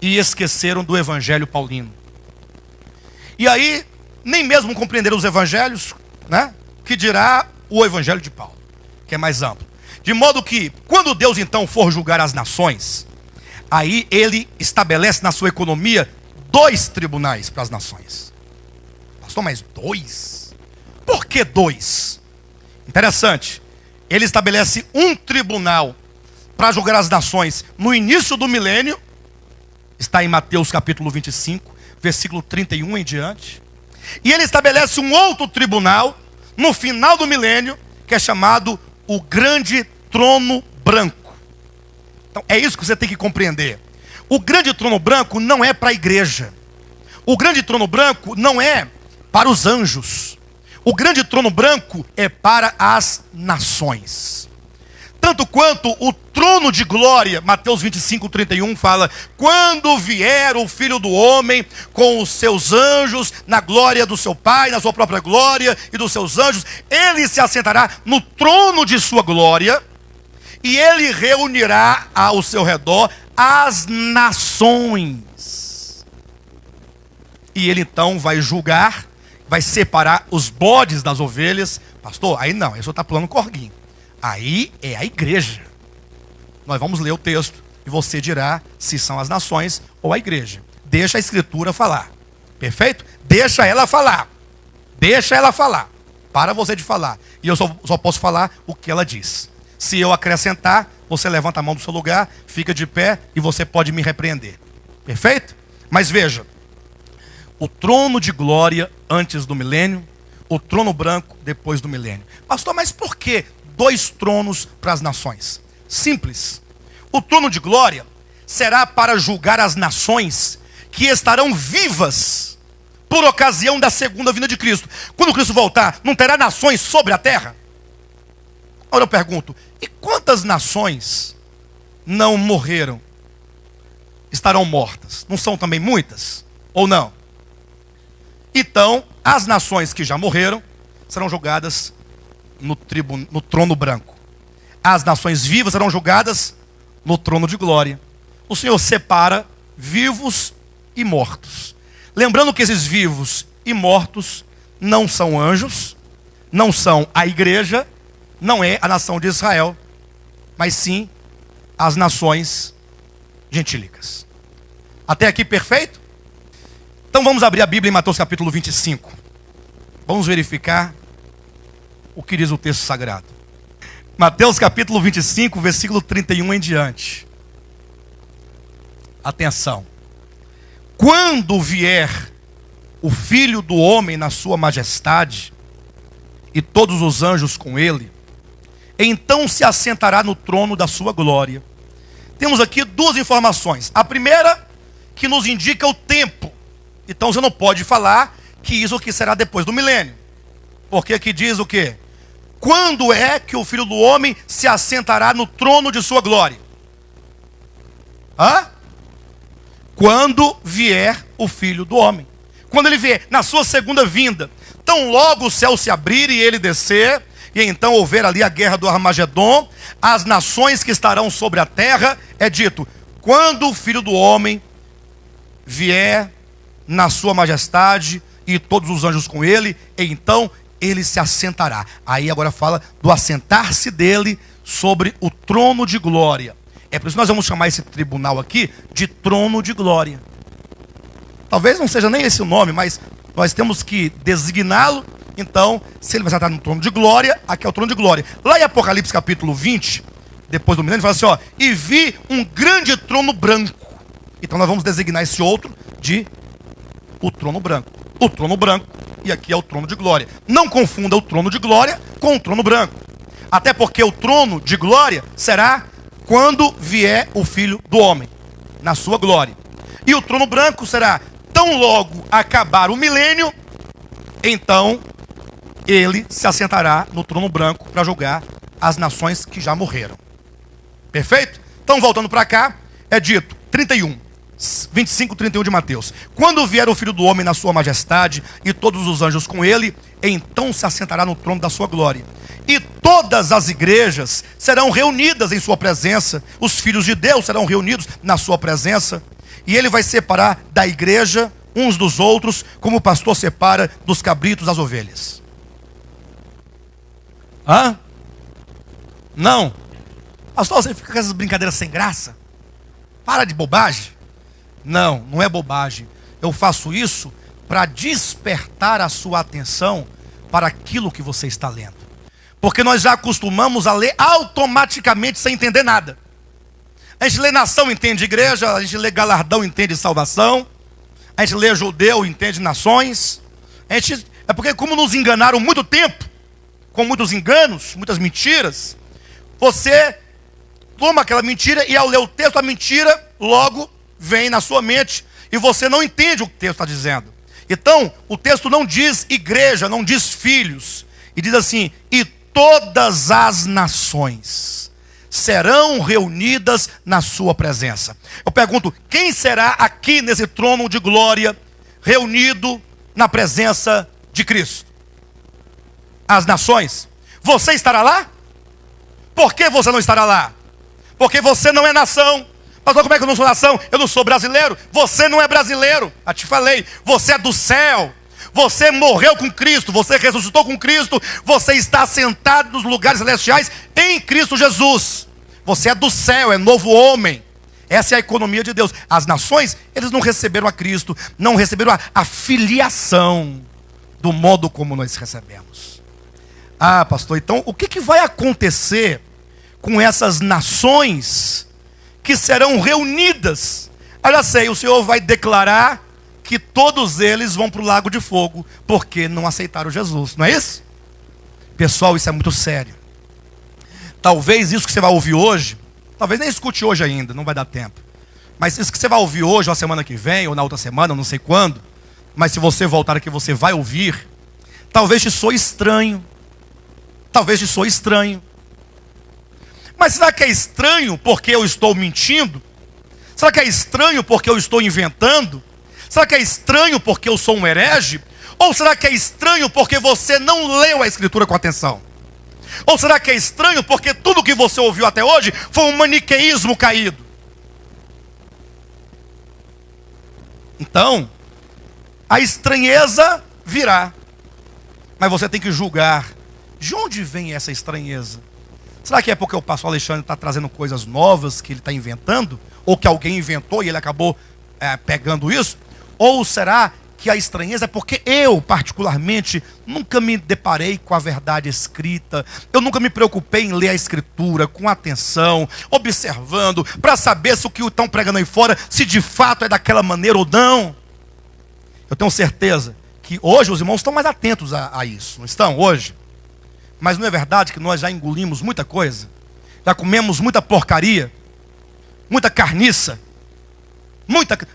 e esqueceram do evangelho paulino. E aí, nem mesmo compreenderam os evangelhos, né? Que dirá o evangelho de Paulo, que é mais amplo. De modo que, quando Deus então for julgar as nações, aí ele estabelece na sua economia 2 tribunais para as nações. Pastor, mas 2? Por que 2? Interessante. Ele estabelece um tribunal para julgar as nações no início do milênio. Está em Mateus capítulo 25, versículo 31 em diante. E ele estabelece um outro tribunal no final do milênio, que é chamado o grande trono branco. Então é isso que você tem que compreender. O grande trono branco não é para a igreja. O grande trono branco não é para os anjos. O grande trono branco é para as nações. Tanto quanto o trono de glória, Mateus 25:31 fala: quando vier o Filho do Homem com os seus anjos, na glória do seu Pai, na sua própria glória e dos seus anjos, ele se assentará no trono de sua glória, e ele reunirá ao seu redor as nações. E ele então vai julgar, vai separar os bodes das ovelhas. Pastor, aí não, aí o senhor está pulando corguinho. Aí é a igreja. Nós vamos ler o texto e você dirá se são as nações ou a igreja. Deixa a escritura falar. Perfeito? Deixa ela falar. Deixa ela falar. Para você de falar. E eu só posso falar o que ela diz. Se eu acrescentar, você levanta a mão do seu lugar, fica de pé e você pode me repreender. Perfeito? Mas veja, o trono de glória antes do milênio, o trono branco depois do milênio. Pastor, mas por que 2 tronos para as nações? Simples. O trono de glória será para julgar as nações que estarão vivas por ocasião da segunda vinda de Cristo. Quando Cristo voltar, não terá nações sobre a terra? Agora eu pergunto, e quantas nações não morreram? Estarão mortas? Não são também muitas? Ou não? Então, as nações que já morreram serão julgadas no trono branco. As nações vivas serão julgadas no trono de glória. O Senhor separa vivos e mortos. Lembrando que esses vivos e mortos não são anjos, não são a igreja, não é a nação de Israel, mas sim as nações gentílicas. Até aqui perfeito? Então vamos abrir a Bíblia em Mateus capítulo 25. Vamos verificar o que diz o texto sagrado. Mateus capítulo 25, versículo 31 em diante. Atenção. Quando vier o Filho do Homem na sua majestade, e todos os anjos com ele, então se assentará no trono da sua glória. Temos aqui 2 informações. A primeira, que nos indica o tempo. Então você não pode falar que isso aqui será depois do milênio. Porque aqui diz o quê? Quando é que o Filho do Homem se assentará no trono de sua glória? Quando vier o Filho do Homem. Quando ele vier, na sua segunda vinda. Tão logo o céu se abrir e ele descer, e então houver ali a guerra do Armagedon, as nações que estarão sobre a terra, é dito, quando o Filho do Homem vier na sua majestade e todos os anjos com ele, então ele se assentará. Aí agora fala do assentar-se dele sobre o trono de glória. É por isso que nós vamos chamar esse tribunal aqui de trono de glória. Talvez não seja nem esse o nome, mas nós temos que designá-lo. Então, se ele vai sentar no trono de glória, aqui é o trono de glória. Lá em Apocalipse capítulo 20, depois do milênio, fala assim, e vi um grande trono branco. Então nós vamos designar esse outro de o trono branco. O trono branco, e aqui é o trono de glória. Não confunda o trono de glória com o trono branco. Até porque o trono de glória será quando vier o Filho do Homem, na sua glória. E o trono branco será tão logo acabar o milênio, então ele se assentará no trono branco para julgar as nações que já morreram. Perfeito? Então voltando para cá, é dito, 25, 31 de Mateus. Quando vier o Filho do Homem na sua majestade e todos os anjos com ele, então se assentará no trono da sua glória. E todas as igrejas serão reunidas em sua presença, os filhos de Deus serão reunidos na sua presença, e ele vai separar da igreja uns dos outros, como o pastor separa dos cabritos das ovelhas. Não. Pastor, você fica com essas brincadeiras sem graça? Para de bobagem. Não, não é bobagem. Eu faço isso para despertar a sua atenção para aquilo que você está lendo. Porque nós já acostumamos a ler automaticamente sem entender nada. A gente lê nação, entende igreja. A gente lê galardão, entende salvação. A gente lê judeu, entende nações. É porque como nos enganaram muito tempo, com muitos enganos, muitas mentiras, você toma aquela mentira e ao ler o texto, a mentira logo vem na sua mente e você não entende o que o texto está dizendo. Então, o texto não diz igreja, não diz filhos. E diz assim: e todas as nações serão reunidas na sua presença. Eu pergunto, quem será aqui nesse trono de glória reunido na presença de Cristo? As nações. Você estará lá? Por que você não estará lá? Porque você não é nação. Pastor, como é que eu não sou nação? Eu não sou brasileiro. Você não é brasileiro. Já te falei, você é do céu. Você morreu com Cristo, você ressuscitou com Cristo, você está sentado nos lugares celestiais em Cristo Jesus. Você é do céu, é novo homem. Essa é a economia de Deus. As nações, eles não receberam a Cristo, não receberam a filiação do modo como nós recebemos. Ah, pastor, então o que vai acontecer com essas nações que serão reunidas? Eu já sei, o Senhor vai declarar que todos eles vão para o lago de fogo, porque não aceitaram Jesus, não é isso? Pessoal, isso é muito sério. Talvez isso que você vai ouvir hoje, talvez nem escute hoje ainda, não vai dar tempo. Mas isso que você vai ouvir hoje, ou a semana que vem, ou na outra semana, não sei quando, mas se você voltar aqui, você vai ouvir, talvez te soe estranho. Talvez te soe estranho. Mas será que é estranho porque eu estou mentindo? Será que é estranho porque eu estou inventando? Será que é estranho porque eu sou um herege? Ou será que é estranho porque você não leu a Escritura com atenção? Ou será que é estranho porque tudo que você ouviu até hoje foi um maniqueísmo caído? Então, a estranheza virá. Mas você tem que julgar. De onde vem essa estranheza? Será que é porque o pastor Alexandre está trazendo coisas novas que ele está inventando? Ou que alguém inventou e ele acabou pegando isso? Ou será que a estranheza é porque eu, particularmente, nunca me deparei com a verdade escrita? Eu nunca me preocupei em ler a Escritura com atenção, observando, para saber se o que estão pregando aí fora, se de fato é daquela maneira ou não. Eu tenho certeza que hoje os irmãos estão mais atentos a isso, não estão hoje? Mas não é verdade que nós já engolimos muita coisa? Já comemos muita porcaria? Muita carniça?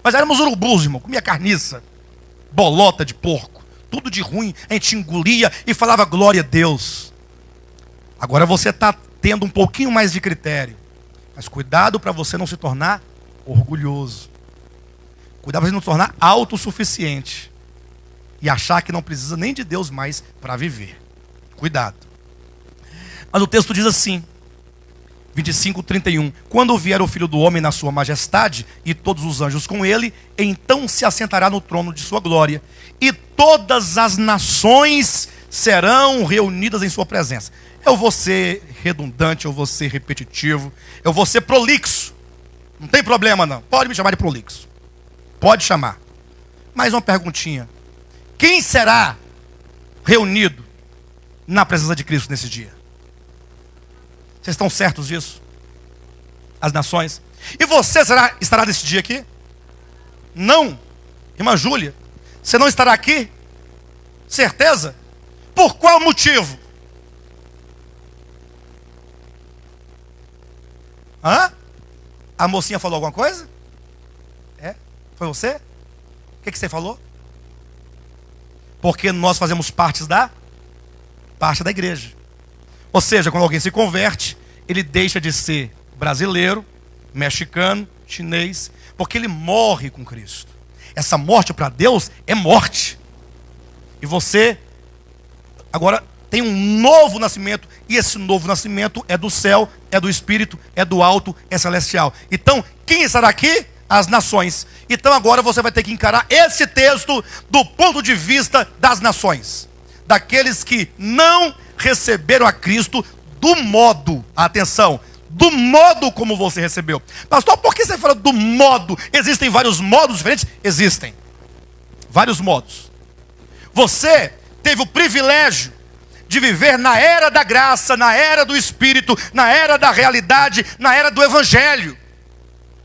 Nós éramos urubus, irmão, comia carniça, bolota de porco, tudo de ruim, a gente engolia e falava glória a Deus. Agora você está tendo um pouquinho mais de critério, mas cuidado para você não se tornar orgulhoso, cuidado para você não se tornar autossuficiente e achar que não precisa nem de Deus mais para viver. Cuidado. Mas o texto diz assim, 25:31, quando vier o Filho do Homem na sua majestade e todos os anjos com ele, então se assentará no trono de sua glória, e todas as nações serão reunidas em sua presença. Eu vou ser redundante, eu vou ser repetitivo, eu vou ser prolixo, não tem problema não, pode me chamar de prolixo, pode chamar. Mais uma perguntinha: quem será reunido na presença de Cristo nesse dia? Vocês estão certos disso? As nações. E você estará nesse dia aqui? Não. Irmã Júlia, você não estará aqui? Certeza? Por qual motivo? Hã? A mocinha falou alguma coisa? É? Foi você? O que você falou? Porque nós fazemos parte da igreja. Ou seja, quando alguém se converte, ele deixa de ser brasileiro, mexicano, chinês, porque ele morre com Cristo. Essa morte para Deus é morte. E você agora tem um novo nascimento, e esse novo nascimento é do céu, é do Espírito, é do alto, é celestial. Então, quem estará aqui? As nações. Então agora você vai ter que encarar esse texto do ponto de vista das nações, daqueles que não receberam a Cristo do modo, atenção, do modo como você recebeu. Pastor, por que você fala do modo? Existem vários modos diferentes? Existem vários modos. Você teve o privilégio de viver na era da graça, na era do Espírito, na era da realidade, na era do Evangelho.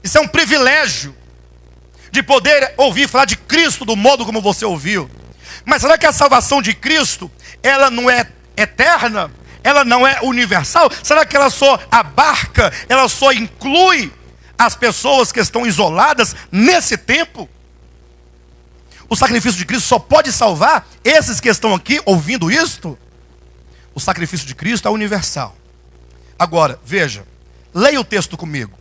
Isso é um privilégio, de poder ouvir falar de Cristo do modo como você ouviu. Mas será que a salvação de Cristo, ela não é eterna? Ela não é universal? Será que ela só abarca, ela só inclui as pessoas que estão isoladas nesse tempo? o sacrifício de Cristo só pode salvar esses que estão aqui ouvindo isto? O sacrifício de Cristo é universal. Agora, veja, leia o texto comigo.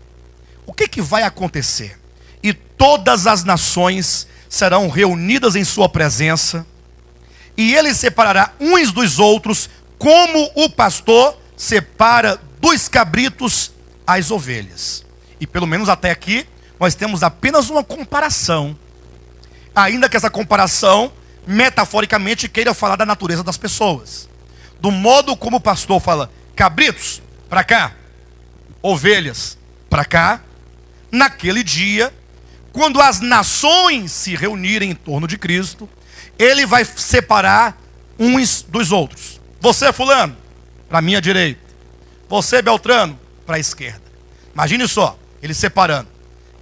O que vai acontecer? E todas as nações serão reunidas em sua presença, e ele separará uns dos outros, como o pastor separa dos cabritos as ovelhas. E pelo menos até aqui, nós temos apenas uma comparação. Ainda que essa comparação, metaforicamente, queira falar da natureza das pessoas. Do modo como o pastor fala, cabritos, para cá, ovelhas, para cá. Naquele dia, quando as nações se reunirem em torno de Cristo, ele vai separar uns dos outros. Você, fulano, para a minha direita. Você, Beltrano, para a esquerda. Imagine só, ele separando.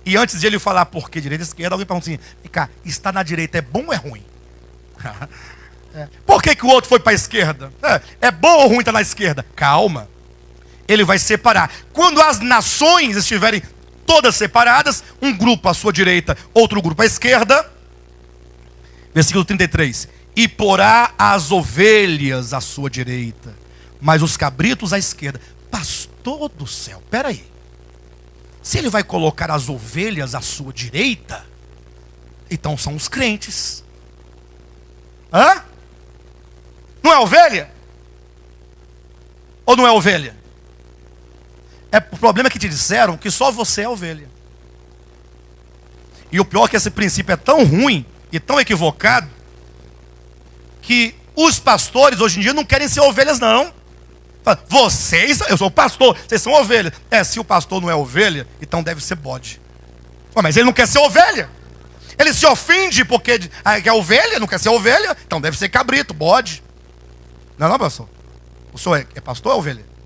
E antes de ele falar por que direita e esquerda, alguém pergunta assim, vem cá, estar na direita é bom ou é ruim? Por que o outro foi para a esquerda? É bom ou ruim estar na esquerda? Calma. Ele vai separar. Quando as nações estiverem todas separadas, um grupo à sua direita, outro grupo à esquerda. Versículo 33. E porá as ovelhas à sua direita, mas os cabritos à esquerda. Pastor do céu, peraí. Se ele vai colocar as ovelhas à sua direita, então são os crentes. Hã? Não é ovelha? Ou não é ovelha? O problema é que te disseram que só você é ovelha. E o pior é que esse princípio é tão ruim e tão equivocado que os pastores hoje em dia não querem ser ovelhas, não. Vocês, eu sou pastor, vocês são ovelhas. Se o pastor não é ovelha, então deve ser bode. Mas ele não quer ser ovelha. Ele se ofende porque é ovelha, não quer ser ovelha, então deve ser cabrito, bode. Não, pastor. O senhor é pastor ou é ovelha?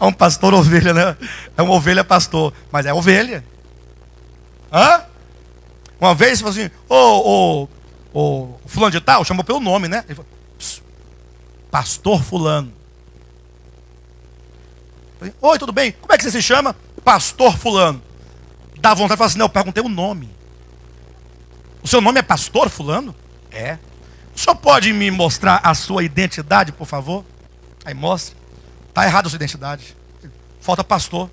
É um pastor ovelha, né? É uma ovelha pastor, mas é ovelha. Hã? Uma vez você falou assim, fulano de tal, chamou pelo nome, né? Ele falou, pastor fulano. Falei, oi, tudo bem? Como é que você se chama? Pastor fulano. Dá vontade de falar assim, não, eu perguntei o nome. O seu nome é pastor fulano? É. O senhor pode me mostrar a sua identidade, por favor? Aí mostra. Está errada a sua identidade. Falta pastor.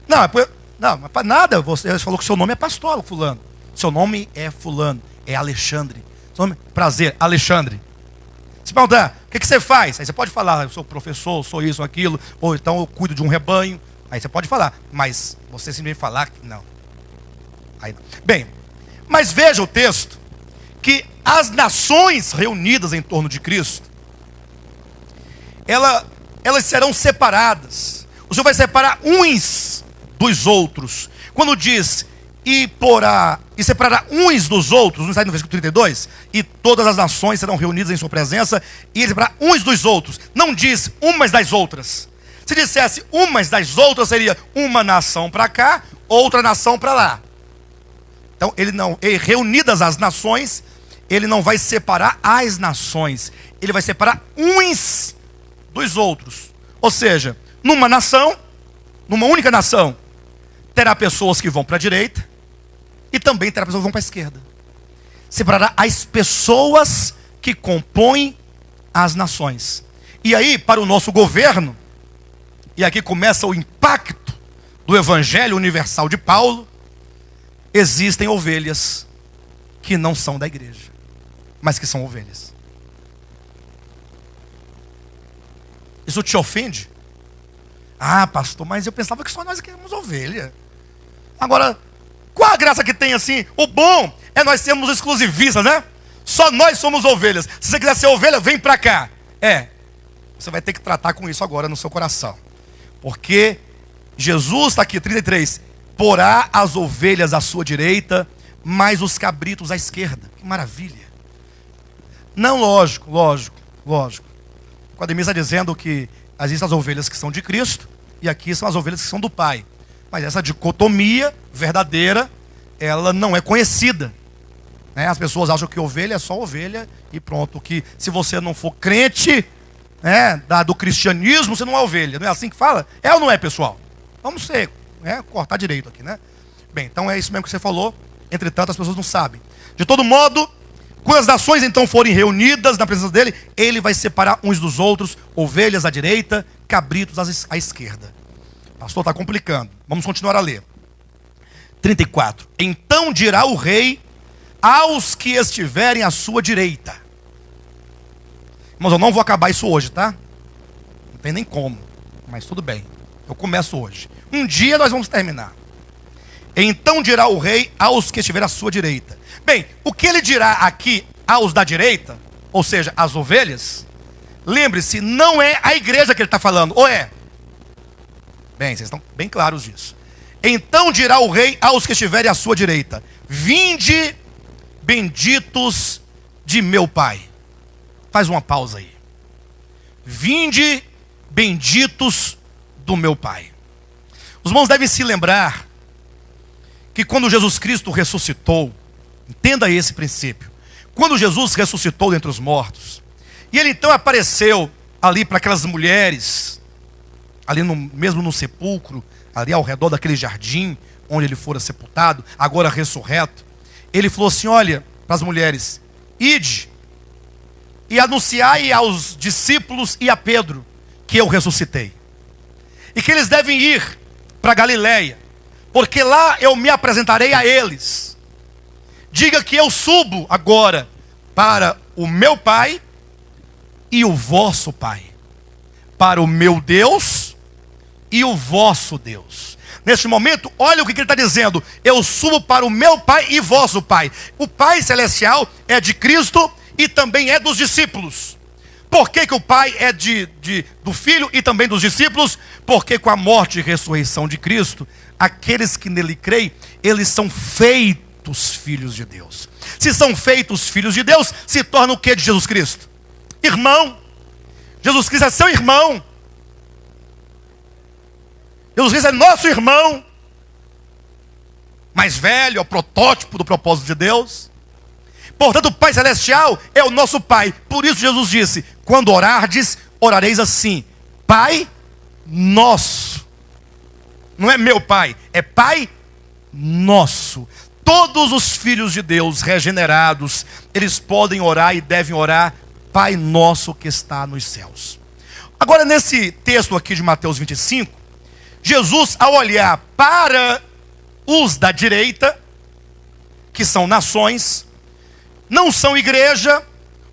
Não, mas para nada. Você falou que seu nome é pastor, fulano. Seu nome é fulano. É Alexandre. Seu nome, prazer, Alexandre. Se perguntar, o que você faz? Aí você pode falar, eu sou professor, sou isso, aquilo. Ou então eu cuido de um rebanho. Aí você pode falar. Mas você simplesmente falar que não. Aí não. Bem, mas veja o texto. Que as nações reunidas em torno de Cristo, elas serão separadas. O Senhor vai separar uns dos outros. Quando diz e separará uns dos outros, não está no versículo 32? E todas as nações serão reunidas em sua presença, e ele separará uns dos outros. Não diz umas das outras. Se dissesse umas das outras, seria uma nação para cá, outra nação para lá. Então, reunidas as nações, ele não vai separar as nações. Ele vai separar uns dos outros. Ou seja, numa nação, numa única nação, terá pessoas que vão para a direita e também terá pessoas que vão para a esquerda. Separará as pessoas que compõem as nações. E aí, para o nosso governo, e aqui começa o impacto do Evangelho Universal de Paulo, existem ovelhas que não são da igreja, mas que são ovelhas. Isso te ofende? Ah, pastor, mas eu pensava que só nós aqui éramos ovelha. Agora, qual a graça que tem assim? O bom é nós sermos exclusivistas, né? Só nós somos ovelhas. Se você quiser ser ovelha, vem pra cá. Você vai ter que tratar com isso agora no seu coração. Porque Jesus está aqui, 33. Porá as ovelhas à sua direita, mas os cabritos à esquerda. Que maravilha. Não, lógico. O Ademir está dizendo que existem as ovelhas que são de Cristo e aqui são as ovelhas que são do Pai. Mas essa dicotomia verdadeira, ela não é conhecida. As pessoas acham que ovelha é só ovelha e pronto. Que se você não for crente, do cristianismo, você não é ovelha. Não é assim que fala? É ou não é, pessoal? Vamos cortar direito aqui, né? Bem, então é isso mesmo que você falou. Entretanto, as pessoas não sabem. De todo modo, quando as nações então forem reunidas na presença dele, ele vai separar uns dos outros, ovelhas à direita, cabritos à esquerda. Pastor, está complicando. Vamos continuar a ler. 34. Então dirá o rei aos que estiverem à sua direita. Irmãos, eu não vou acabar isso hoje, tá? Não tem nem como, mas tudo bem. Eu começo hoje. Um dia nós vamos terminar. Então dirá o rei aos que estiverem à sua direita. Bem, o que ele dirá aqui aos da direita, ou seja, as ovelhas, lembre-se, não é a igreja que ele está falando, ou é? Bem, vocês estão bem claros disso. Então dirá o rei aos que estiverem à sua direita: vinde, benditos de meu Pai. Faz uma pausa aí. Vinde, benditos do meu Pai. Os irmãos devem se lembrar que quando Jesus Cristo ressuscitou, entenda esse princípio, quando Jesus ressuscitou dentre os mortos, e ele então apareceu ali para aquelas mulheres, ali mesmo no sepulcro, ali ao redor daquele jardim, onde ele fora sepultado, agora ressurreto, ele falou assim: olha, para as mulheres, ide, e anunciai aos discípulos e a Pedro, que eu ressuscitei, e que eles devem ir para Galiléia, porque lá eu me apresentarei a eles. Diga que eu subo agora para o meu Pai e o vosso Pai, para o meu Deus e o vosso Deus. Neste momento, olha o que ele está dizendo: eu subo para o meu Pai e vosso Pai. O Pai celestial é de Cristo e também é dos discípulos. Por que o Pai é do Filho e também dos discípulos? Porque com a morte e ressurreição de Cristo, aqueles que nele creem, eles são feitos filhos de Deus. Se são feitos filhos de Deus, se tornam o que de Jesus Cristo? Irmão. Jesus Cristo é seu irmão. Jesus Cristo é nosso irmão. Mais velho, é o protótipo do propósito de Deus. Portanto, o Pai Celestial é o nosso Pai. Por isso Jesus disse: quando orardes, orareis assim: Pai nosso. Não é meu Pai, é Pai nosso. Todos os filhos de Deus regenerados, eles podem orar e devem orar: Pai nosso que está nos céus. Agora, nesse texto aqui de Mateus 25, Jesus, ao olhar para os da direita, que são nações, não são igreja,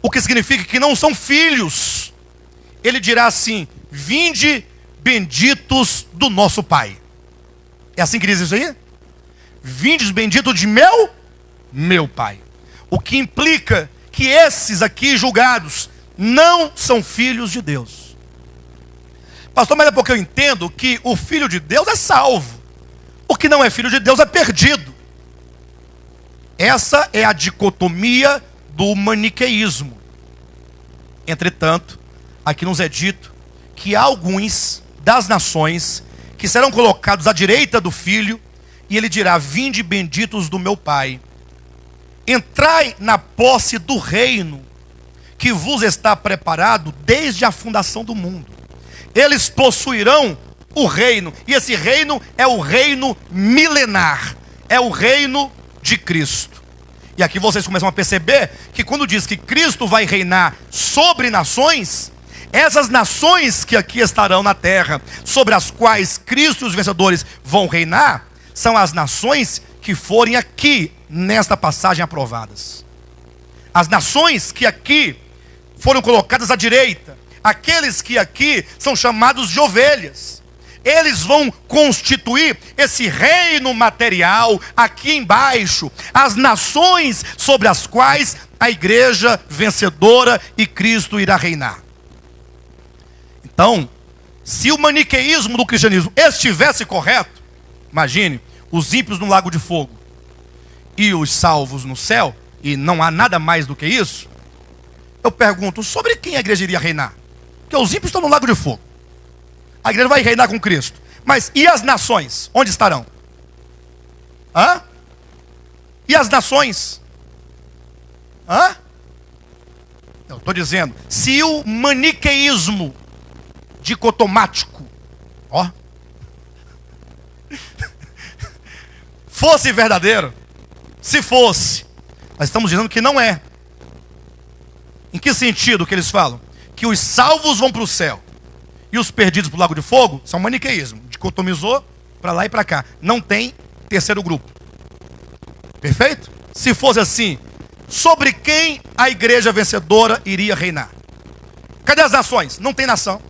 o que significa que não são filhos, ele dirá assim: vinde, benditos do nosso Pai. É assim que diz isso aí? Vinde, benditos de meu Pai. O que implica que esses aqui julgados não são filhos de Deus. Pastor, mas é porque eu entendo que o filho de Deus é salvo. O que não é filho de Deus é perdido. Essa é a dicotomia do maniqueísmo. Entretanto, aqui nos é dito que há alguns das nações que serão colocados à direita do Filho, e ele dirá: vinde benditos do meu Pai, entrai na posse do reino que vos está preparado desde a fundação do mundo. Eles possuirão o reino, e esse reino é o reino milenar, é o reino de Cristo. E aqui vocês começam a perceber que quando diz que Cristo vai reinar sobre nações, essas nações que aqui estarão na terra, sobre as quais Cristo e os vencedores vão reinar, são as nações que forem aqui nesta passagem aprovadas. As nações que aqui foram colocadas à direita, aqueles que aqui são chamados de ovelhas, eles vão constituir esse reino material aqui embaixo, as nações sobre as quais a igreja vencedora e Cristo irá reinar. Então, se o maniqueísmo do cristianismo estivesse correto, imagine, os ímpios no lago de fogo e os salvos no céu, e não há nada mais do que isso. Eu pergunto, sobre quem a igreja iria reinar? Porque os ímpios estão no lago de fogo. A igreja vai reinar com Cristo. Mas e as nações? Onde estarão? Hã? E as nações? Hã? Eu estou dizendo, se o maniqueísmo dicotomático, fosse verdadeiro, Se fosse, nós estamos dizendo que não é. Em que sentido que eles falam? Que os salvos vão para o céu e os perdidos para o lago de fogo? São maniqueísmo. Dicotomizou para lá e para cá. Não tem terceiro grupo. Perfeito? Se fosse assim, sobre quem a igreja vencedora iria reinar? Cadê as nações? Não tem nação.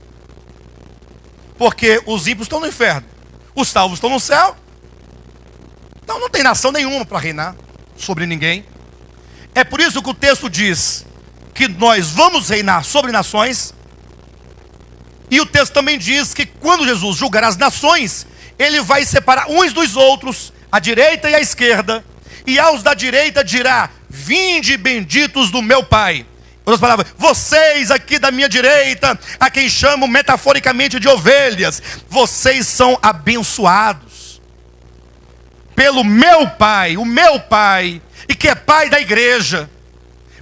Porque os ímpios estão no inferno, os salvos estão no céu. Então não tem nação nenhuma para reinar sobre ninguém. É por isso que o texto diz que nós vamos reinar sobre nações. E o texto também diz que quando Jesus julgar as nações, ele vai separar uns dos outros, a direita e a esquerda. E aos da direita dirá: vinde benditos do meu Pai. Outras palavras, vocês aqui da minha direita, a quem chamo metaforicamente de ovelhas, vocês são abençoados pelo meu Pai, o meu Pai, e que é Pai da igreja,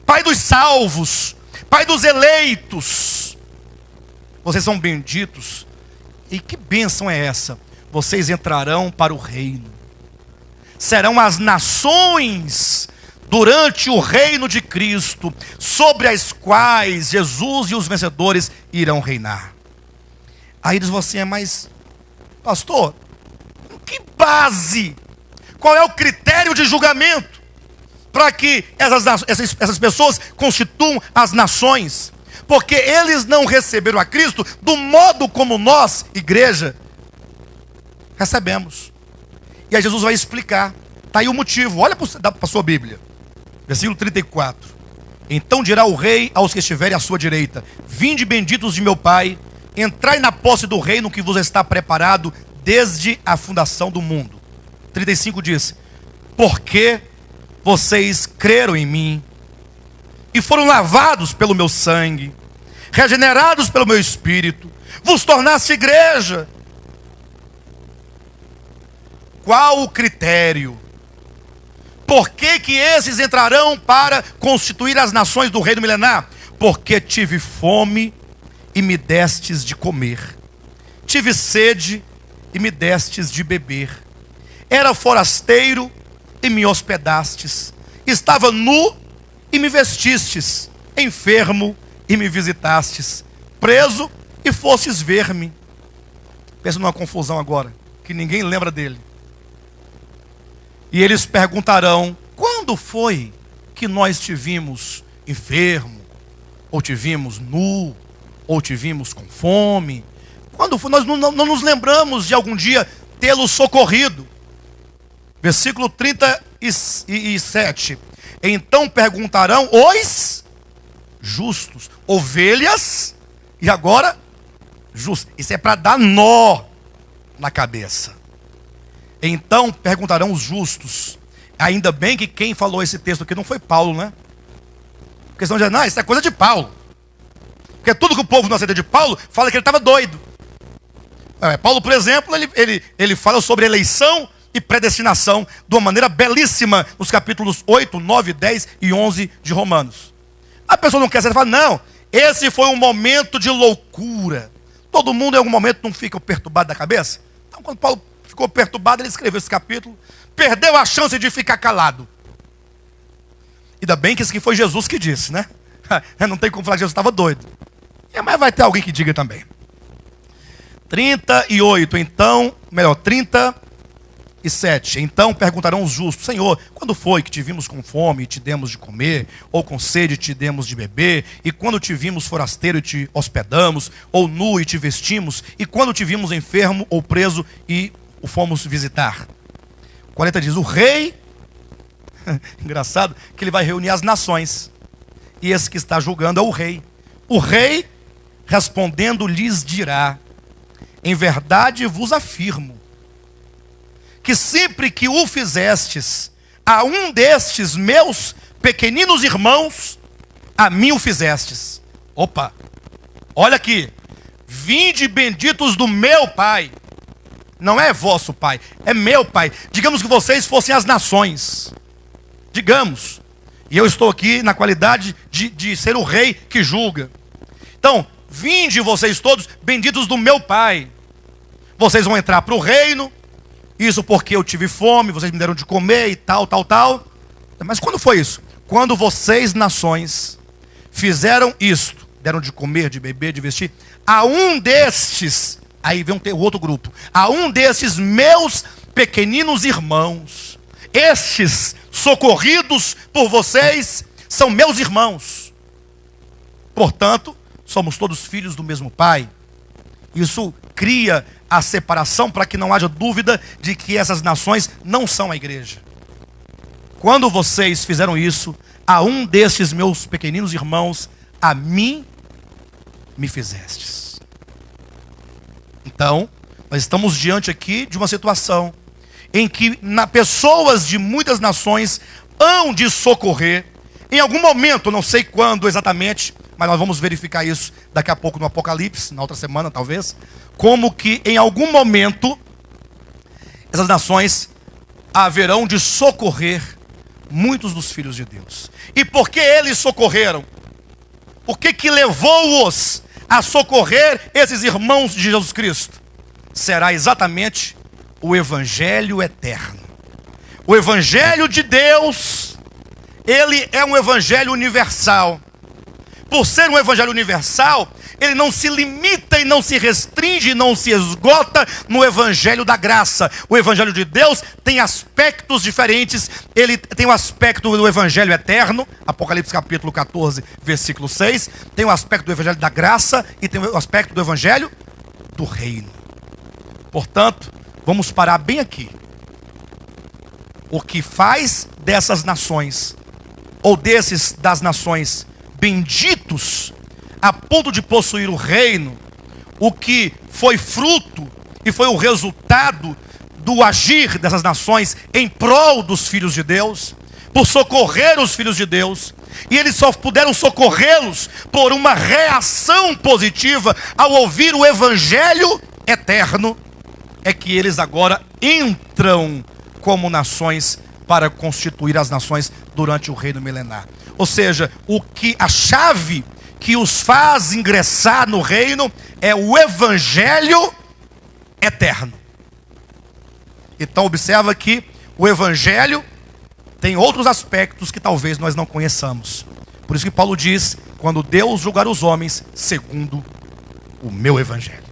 Pai dos salvos, Pai dos eleitos. Vocês são benditos. E que bênção é essa? Vocês entrarão para o reino. Serão as nações durante o reino de Cristo, sobre as quais Jesus e os vencedores irão reinar. Aí eles vão assim: mas pastor, com que base? Qual é o critério de julgamento para que essas pessoas constituam as nações? Porque eles não receberam a Cristo do modo como nós, igreja, recebemos. E aí Jesus vai explicar. Está aí o motivo. Olha para a sua Bíblia. Versículo 34. Então dirá o rei aos que estiverem à sua direita: vinde benditos de meu Pai, entrai na posse do reino que vos está preparado desde a fundação do mundo. 35 diz: porque vocês creram em mim e foram lavados pelo meu sangue, regenerados pelo meu espírito, vos tornaste igreja. Qual o critério? Por que que esses entrarão para constituir as nações do reino milenar? Porque tive fome e me destes de comer, tive sede e me destes de beber, era forasteiro e me hospedastes, estava nu e me vestistes, enfermo e me visitastes, preso e fostes ver-me. Pensa numa confusão agora, que ninguém lembra dele. E eles perguntarão: quando foi que nós te vimos enfermo, ou te vimos nu, ou te vimos com fome? Quando foi? Nós não nos lembramos de algum dia tê-lo socorrido. Versículo 37. Então perguntarão os justos: ovelhas, e agora justos. Isso é para dar nó na cabeça. Então perguntarão os justos. Ainda bem que quem falou esse texto aqui não foi Paulo, né? Porque senão dizem: não, isso é coisa de Paulo. Porque tudo que o povo não aceita de Paulo fala que ele estava doido. Paulo, por exemplo, ele fala sobre eleição e predestinação de uma maneira belíssima nos capítulos 8, 9, 10 e 11 de Romanos. A pessoa não quer ser, fala: não, esse foi um momento de loucura. Todo mundo em algum momento não fica perturbado da cabeça? Então, quando Paulo ficou perturbado, ele escreveu esse capítulo, perdeu a chance de ficar calado. Ainda bem que isso aqui foi Jesus que disse, né? Não tem como falar que Jesus estava doido. Mas vai ter alguém que diga também. 38, então, melhor, 37. Então perguntarão os justos: Senhor, quando foi que te vimos com fome e te demos de comer, ou com sede e te demos de beber? E quando te vimos forasteiro e te hospedamos, ou nu e te vestimos? E quando te vimos enfermo ou preso e o fomos visitar? 40 diz: o rei, engraçado, que ele vai reunir as nações, e esse que está julgando é o rei. O rei, respondendo, lhes dirá: em verdade vos afirmo, que sempre que o fizestes a um destes meus pequeninos irmãos, a mim o fizestes. Opa, olha aqui: vinde benditos do meu Pai. Não é vosso Pai, é meu Pai. Digamos que vocês fossem as nações, digamos, e eu estou aqui na qualidade de ser o rei que julga. Então, vinde vocês todos benditos do meu Pai. Vocês vão entrar para o reino. Isso porque eu tive fome, vocês me deram de comer e tal. Mas quando foi isso? Quando vocês, nações, fizeram isto, deram de comer, de beber, de vestir, a um destes, aí vem o outro grupo, a um destes meus pequeninos irmãos, estes socorridos por vocês, são meus irmãos. Portanto, somos todos filhos do mesmo Pai. Isso cria a separação para que não haja dúvida de que essas nações não são a igreja. Quando vocês fizeram isso, a um destes meus pequeninos irmãos, a mim me fizestes. Então, nós estamos diante aqui de uma situação em que pessoas de muitas nações hão de socorrer, em algum momento, não sei quando exatamente, mas nós vamos verificar isso daqui a pouco no Apocalipse, na outra semana talvez, como que em algum momento essas nações haverão de socorrer muitos dos filhos de Deus. E por que eles socorreram? O que levou-os a socorrer esses irmãos de Jesus Cristo? Será exatamente o Evangelho eterno. O Evangelho de Deus, ele é um Evangelho universal. Por ser um Evangelho universal, ele não se limita e não se restringe, não se esgota no Evangelho da graça. O Evangelho de Deus tem aspectos diferentes. Ele tem o aspecto do Evangelho eterno, Apocalipse capítulo 14, versículo 6. Tem o aspecto do Evangelho da graça e tem o aspecto do Evangelho do reino. Portanto, vamos parar bem aqui. O que faz dessas nações, ou desses das nações benditos, a ponto de possuir o reino, o que foi fruto e foi o resultado do agir dessas nações em prol dos filhos de Deus, por socorrer os filhos de Deus, e eles só puderam socorrê-los por uma reação positiva ao ouvir o Evangelho eterno, é que eles agora entram como nações para constituir as nações durante o reino milenar. Ou seja, a chave que os faz ingressar no reino é o Evangelho eterno. Então observa que o Evangelho tem outros aspectos que talvez nós não conheçamos. Por isso que Paulo diz, quando Deus julgar os homens segundo o meu Evangelho.